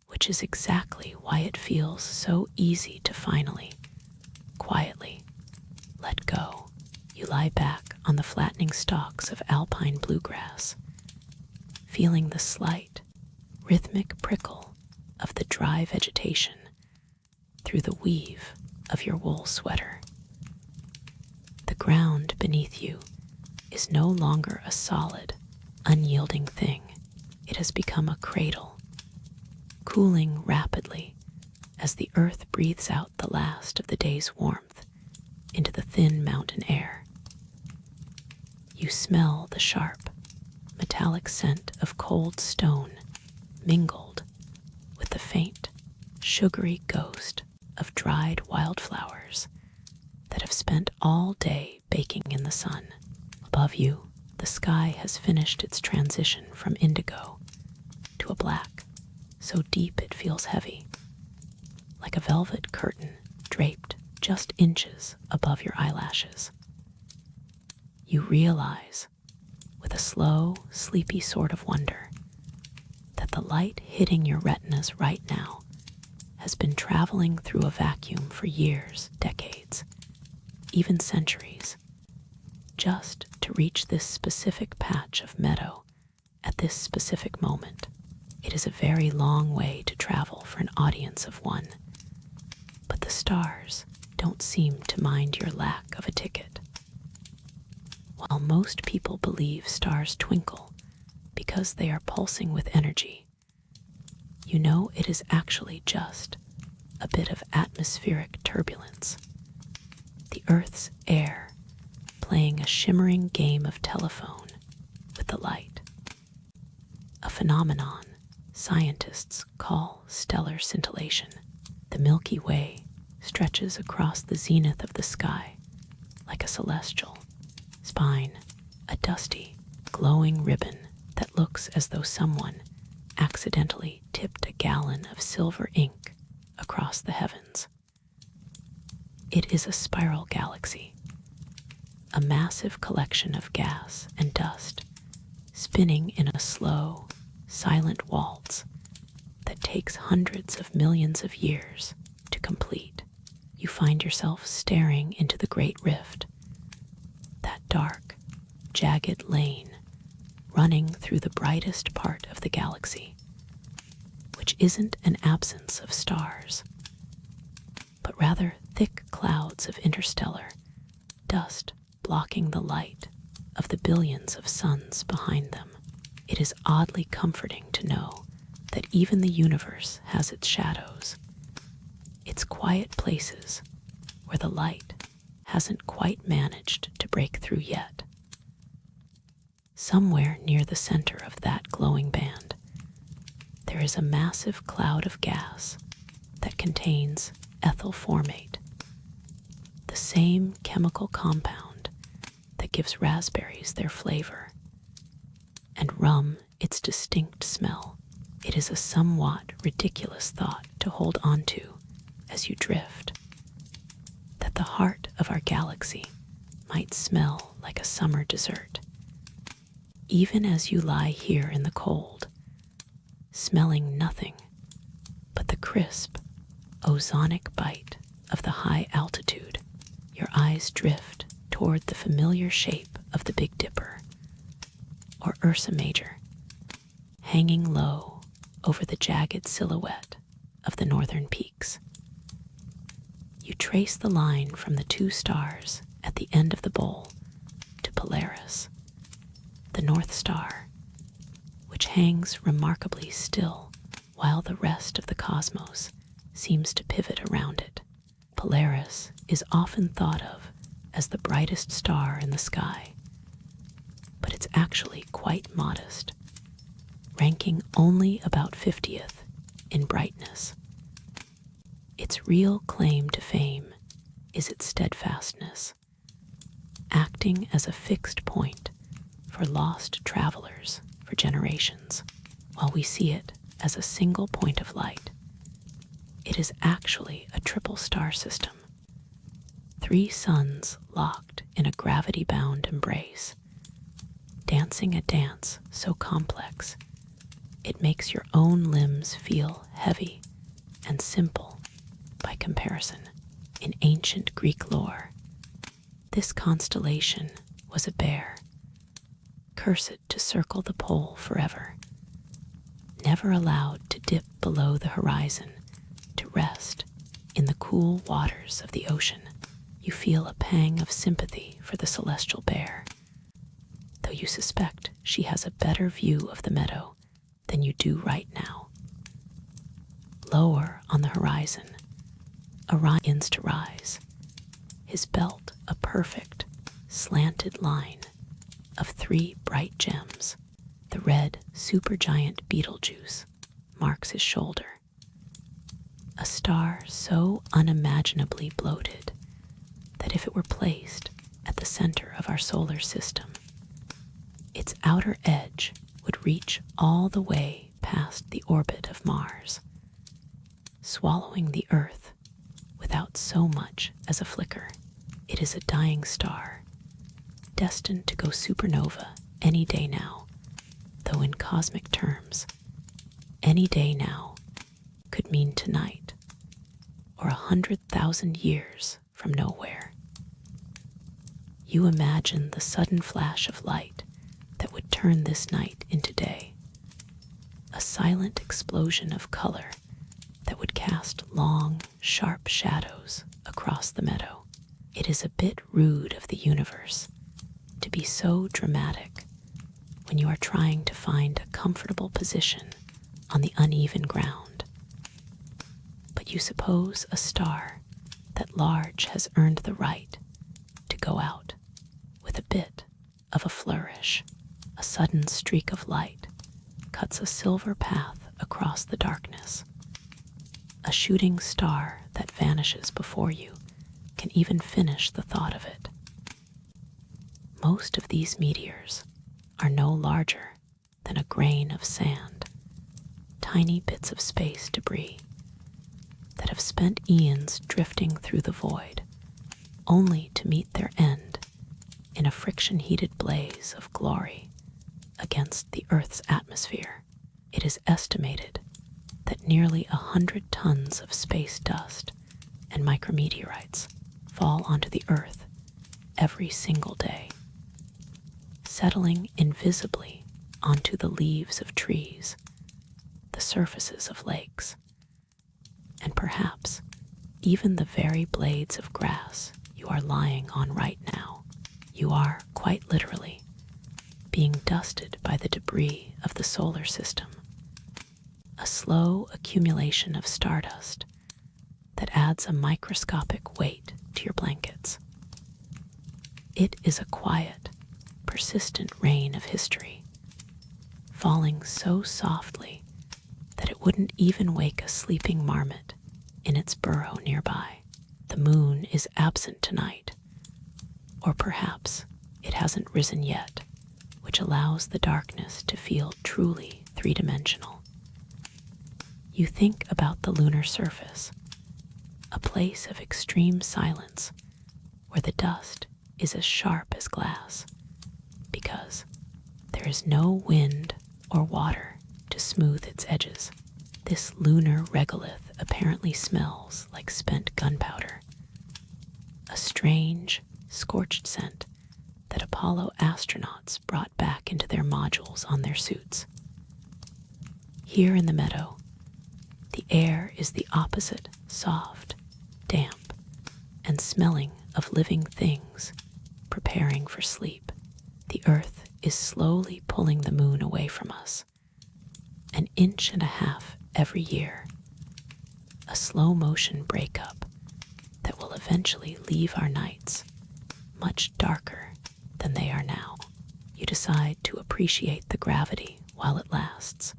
which is exactly why it feels so easy to finally, quietly, let go. You lie back on the flattening stalks of alpine bluegrass, feeling the slight, rhythmic prickle of the dry vegetation through the weave of your wool sweater. The ground beneath you is no longer a solid, unyielding thing. It has become a cradle, cooling rapidly as the earth breathes out the last of the day's warmth into the thin mountain air. You smell the sharp, metallic scent of cold stone mingled with the faint, sugary ghost of dried wildflowers that have spent all day baking in the sun. Above you, the sky has finished its transition from indigo to a black, so deep it feels heavy, like a velvet curtain draped just inches above your eyelashes. You realize, with a slow, sleepy sort of wonder, that the light hitting your retinas right now has been traveling through a vacuum for years, decades, even centuries, just to reach this specific patch of meadow at this specific moment. It is a very long way to travel for an audience of one, but the stars don't seem to mind your lack of a ticket. While most people believe stars twinkle because they are pulsing with energy, you know it is actually just a bit of atmospheric turbulence. The Earth's air playing a shimmering game of telephone with the light. A phenomenon scientists call stellar scintillation. The Milky Way stretches across the zenith of the sky like a celestial spine, a dusty, glowing ribbon that looks as though someone accidentally tipped a gallon of silver ink across the heavens. It is a spiral galaxy, a massive collection of gas and dust spinning in a slow, silent waltz that takes hundreds of millions of years to complete. You find yourself staring into the Great Rift, that dark, jagged lane running through the brightest part of the galaxy, which isn't an absence of stars, but rather thick clouds of interstellar dust blocking the light of the billions of suns behind them. It is oddly comforting to know that even the universe has its shadows, its quiet places where the light hasn't quite managed to break through yet. Somewhere near the center of that glowing band, there is a massive cloud of gas that contains ethyl formate, the same chemical compound that gives raspberries their flavor and rum its distinct smell. It is a somewhat ridiculous thought to hold on to as you drift, that the heart of our galaxy might smell like a summer dessert, even as you lie here in the cold, smelling nothing but the crisp, ozonic bite of the high altitude. Your eyes drift toward the familiar shape of the Big Dipper, or Ursa Major, hanging low over the jagged silhouette of the northern peaks. You trace the line from the two stars at the end of the bowl to Polaris, the North Star, which hangs remarkably still while the rest of the cosmos seems to pivot around it. Polaris is often thought of as the brightest star in the sky, but it's actually quite modest, ranking only about 50th in brightness. Its real claim to fame is its steadfastness, acting as a fixed point for lost travelers for generations. While we see it as a single point of light, it is actually a triple star system. 3 suns locked in a gravity-bound embrace, dancing a dance so complex it makes your own limbs feel heavy and simple by comparison. In ancient Greek lore, this constellation was a bear, cursed to circle the pole forever, never allowed to dip below the horizon to rest in the cool waters of the ocean. You feel a pang of sympathy for the celestial bear, though you suspect she has a better view of the meadow than you do right now. Lower on the horizon, Orion begins to rise, his belt a perfect, slanted line of 3 bright gems. The red supergiant Betelgeuse marks his shoulder, a star so unimaginably bloated that if it were placed at the center of our solar system, its outer edge would reach all the way past the orbit of Mars, swallowing the Earth without so much as a flicker. It is a dying star, destined to go supernova any day now, though in cosmic terms, any day now could mean tonight or 100,000 years from nowhere. You imagine the sudden flash of light that would turn this night into day, a silent explosion of color that would cast long, sharp shadows across the meadow. It is a bit rude of the universe to be so dramatic when you are trying to find a comfortable position on the uneven ground. But you suppose a star that large has earned the right to go out with a bit of a flourish. A sudden streak of light cuts a silver path across the darkness. A shooting star that vanishes before you can even finish the thought of it. Most of these meteors are no larger than a grain of sand, tiny bits of space debris that have spent eons drifting through the void, only to meet their end in a friction-heated blaze of glory against the Earth's atmosphere. It is estimated that nearly 100 tons of space dust and micrometeorites fall onto the Earth every single day, settling invisibly onto the leaves of trees, the surfaces of lakes, and perhaps even the very blades of grass you are lying on right now. You are, quite literally, being dusted by the debris of the solar system, a slow accumulation of stardust that adds a microscopic weight to your blankets. It is a quiet, persistent rain of history, falling so softly that it wouldn't even wake a sleeping marmot in its burrow nearby. The moon is absent tonight, or perhaps it hasn't risen yet, which allows the darkness to feel truly three-dimensional. You think about the lunar surface, a place of extreme silence where the dust is as sharp as glass, because there is no wind or water to smooth its edges. This lunar regolith apparently smells like spent gunpowder, a strange, scorched scent that Apollo astronauts brought back into their modules on their suits. Here in the meadow, the air is the opposite, soft, damp, and smelling of living things preparing for sleep. The Earth is slowly pulling the moon away from us, 1.5 inches every year, a slow-motion breakup that will eventually leave our nights much darker than they are now. You decide to appreciate the gravity while it lasts,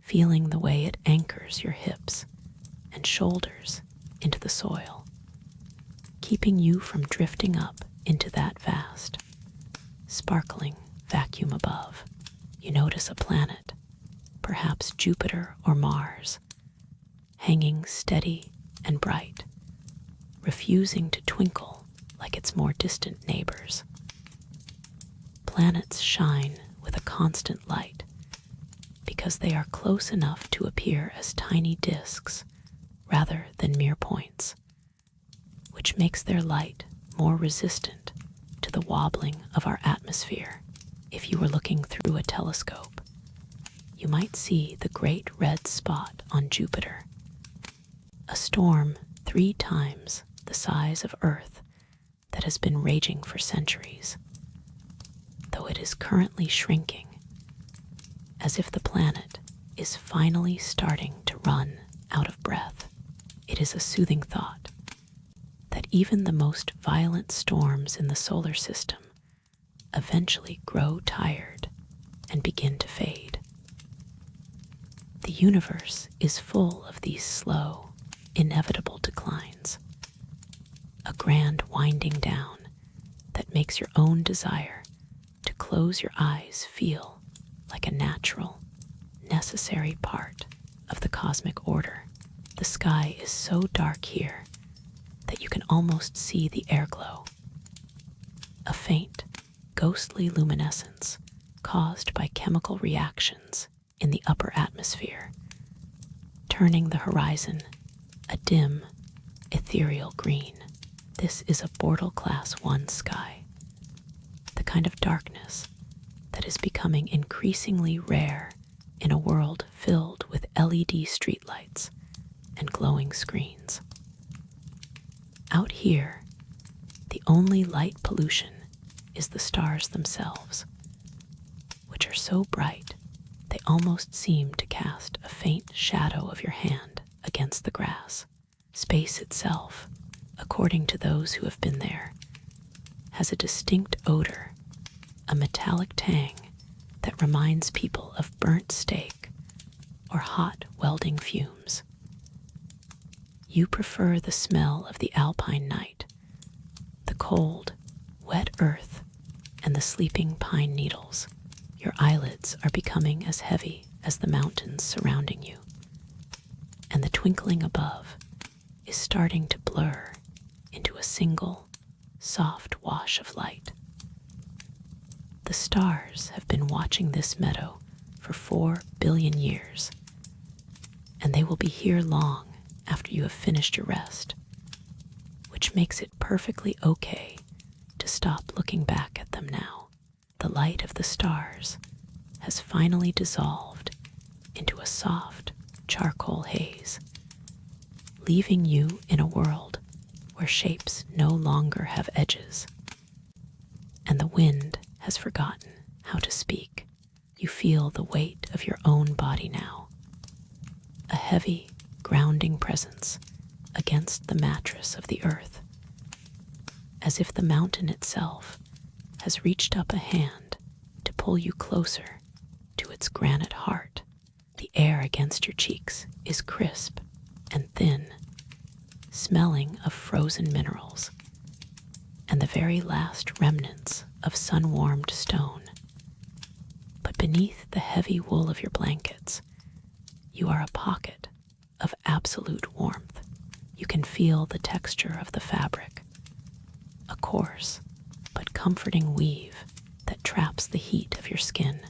feeling the way it anchors your hips and shoulders into the soil, keeping you from drifting up into that vast, sparkling vacuum above. You notice a planet, perhaps Jupiter or Mars, hanging steady and bright, refusing to twinkle like its more distant neighbors. Planets shine with a constant light because they are close enough to appear as tiny disks rather than mere points, which makes their light more resistant to the wobbling of our atmosphere. If you were looking through a telescope, you might see the great red spot on Jupiter, a storm 3 times the size of Earth that has been raging for centuries, though it is currently shrinking, as if the planet is finally starting to run out of breath. It is a soothing thought that even the most violent storms in the solar system eventually grow tired and begin to fade. The universe is full of these slow, inevitable declines, a grand winding down that makes your own desire to close your eyes feel like a natural, necessary part of the cosmic order. The sky is so dark here that you can almost see the airglow, a faint, ghostly luminescence caused by chemical reactions in the upper atmosphere, turning the horizon a dim, ethereal green. This is a Bortle Class 1 sky, the kind of darkness that is becoming increasingly rare in a world filled with LED streetlights and glowing screens. Out here, the only light pollution is the stars themselves, which are so bright they almost seem to cast a faint shadow of your hand against the grass. Space itself, according to those who have been there, has a distinct odor, a metallic tang that reminds people of burnt steak or hot welding fumes. You prefer the smell of the alpine night, the cold, wet earth, and the sleeping pine needles. Your eyelids are becoming as heavy as the mountains surrounding you, and the twinkling above is starting to blur into a single, soft wash of light. The stars have been watching this meadow for 4 billion years, and they will be here long after you have finished your rest, which makes it perfectly okay to stop looking back at them now. The light of the stars has finally dissolved into a soft charcoal haze, leaving you in a world where shapes no longer have edges, and the wind has forgotten how to speak. You feel the weight of your own body now, a heavy, grounding presence against the mattress of the earth, as if the mountain itself has reached up a hand to pull you closer to its granite heart. The air against your cheeks is crisp and thin, smelling of frozen minerals and the very last remnants of sun-warmed stone. But beneath the heavy wool of your blankets, you are a pocket of absolute warmth. You can feel the texture of the fabric, a coarse but comforting weave that traps the heat of your skin,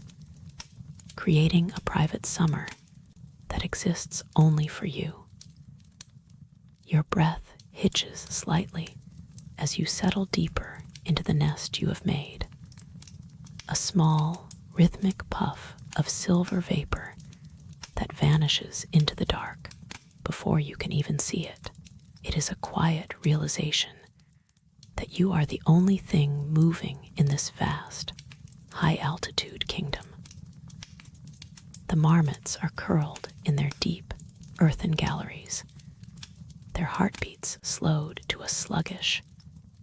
creating a private summer that exists only for you. Your breath hitches slightly as you settle deeper into the nest you have made. A small, rhythmic puff of silver vapor that vanishes into the dark before you can even see it. It is a quiet realization that you are the only thing moving in this vast, high-altitude kingdom. The marmots are curled in their deep, earthen galleries, their heartbeats slowed to a sluggish,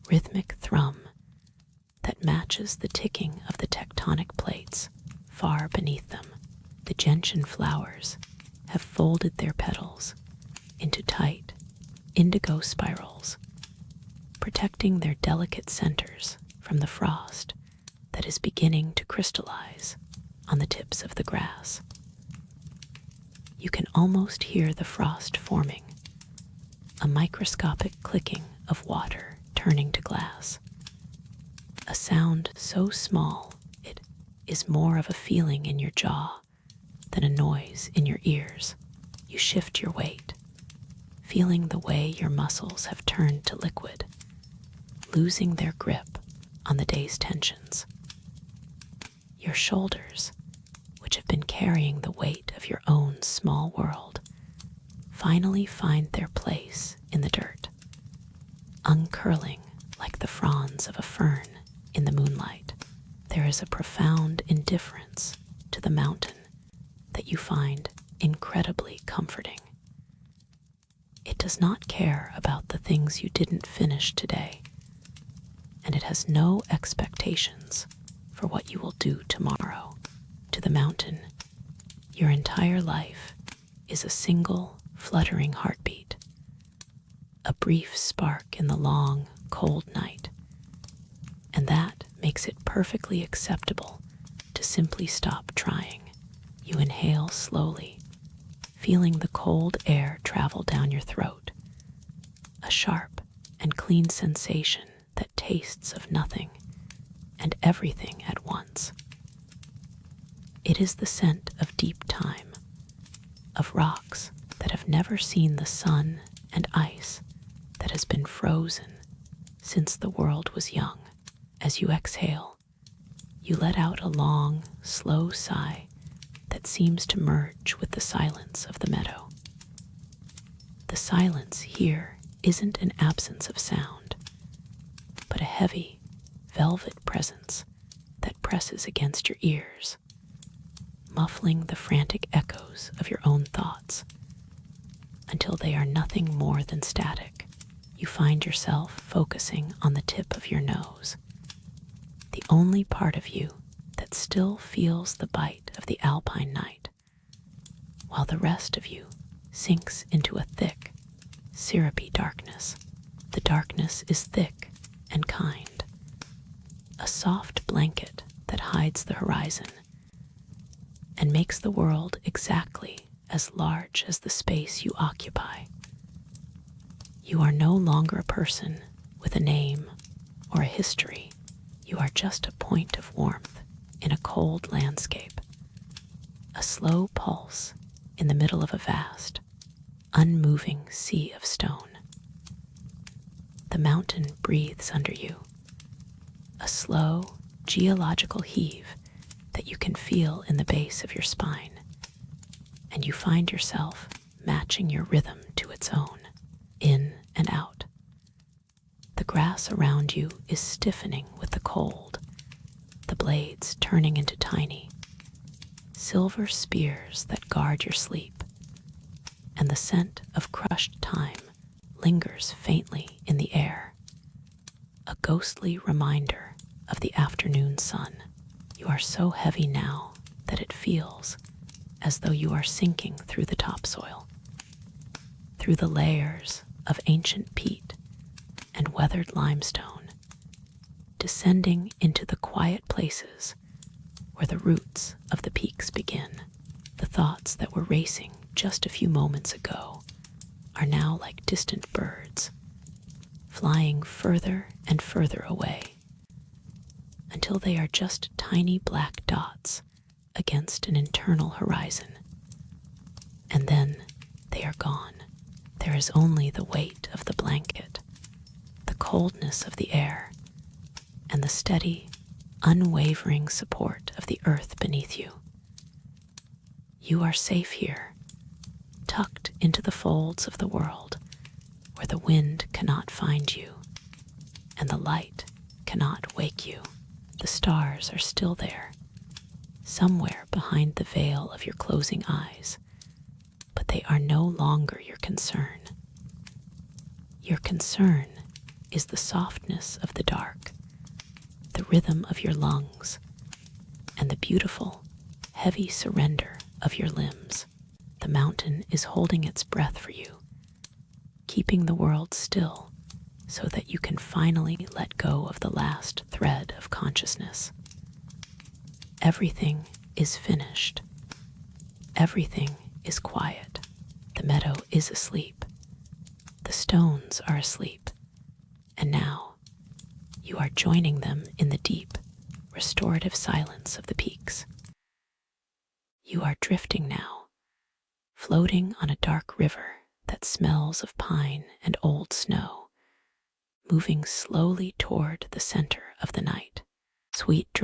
rhythmic thrum that matches the ticking of the tectonic plates far beneath them. The gentian flowers have folded their petals into tight, indigo spirals, protecting their delicate centers from the frost that is beginning to crystallize on the tips of the grass. You can almost hear the frost forming, a microscopic clicking of water turning to glass, a sound so small it is more of a feeling in your jaw than a noise in your ears. You shift your weight, feeling the way your muscles have turned to liquid, losing their grip on the day's tensions. Your shoulders, which have been carrying the weight of your own small world, finally find their place in the dirt, uncurling like the fronds of a fern in the moonlight. There is a profound indifference to the mountain that you find incredibly comforting. It does not care about the things you didn't finish today, and it has no expectations for what you will do tomorrow. To the mountain, your entire life is a single, fluttering heartbeat, a brief spark in the long, cold night, and that makes it perfectly acceptable to simply stop trying. You inhale slowly, feeling the cold air travel down your throat, a sharp and clean sensation that tastes of nothing and everything at once. It is the scent of deep time, of rocks that have never seen the sun and ice that has been frozen since the world was young. As you exhale, you let out a long, slow sigh that seems to merge with the silence of the meadow. The silence here isn't an absence of sound, but a heavy, velvet presence that presses against your ears, muffling the frantic echoes of your own thoughts until they are nothing more than static. You find yourself focusing on the tip of your nose, the only part of you that still feels the bite of the alpine night, while the rest of you sinks into a thick, syrupy darkness. The darkness is thick and kind, a soft blanket that hides the horizon and makes the world exactly as large as the space you occupy. You are no longer a person with a name or a history. You are just a point of warmth in a cold landscape, a slow pulse in the middle of a vast, unmoving sea of stone. The mountain breathes under you, a slow geological heave that you can feel in the base of your spine, and you find yourself matching your rhythm to its own, in and out. The grass around you is stiffening with the cold, the blades turning into tiny, silver spears that guard your sleep, and the scent of crushed time lingers faintly in the air, a ghostly reminder of the afternoon sun. You are so heavy now that it feels as though you are sinking through the topsoil, through the layers of ancient peat and weathered limestone, descending into the quiet places where the roots of the peaks begin. The thoughts that were racing just a few moments ago are now like distant birds, flying further and further away, until they are just tiny black dots against an internal horizon. And then they are gone. There is only the weight of the blanket, the coldness of the air, and the steady, unwavering support of the earth beneath you. You are safe here, tucked into the folds of the world, where the wind cannot find you, and the light cannot wake you. The stars are still there, somewhere behind the veil of your closing eyes, but they are no longer your concern. Your concern is the softness of the dark, the rhythm of your lungs, and the beautiful, heavy surrender of your limbs. The mountain is holding its breath for you, keeping the world still so that you can finally let go of the last thread of consciousness. Everything is finished. Everything is quiet. The meadow is asleep. The stones are asleep. And now you are joining them in the deep, restorative silence of the peaks. You are drifting now, floating on a dark river that smells of pine and old snow, moving slowly toward the center of the night. Sweet dreams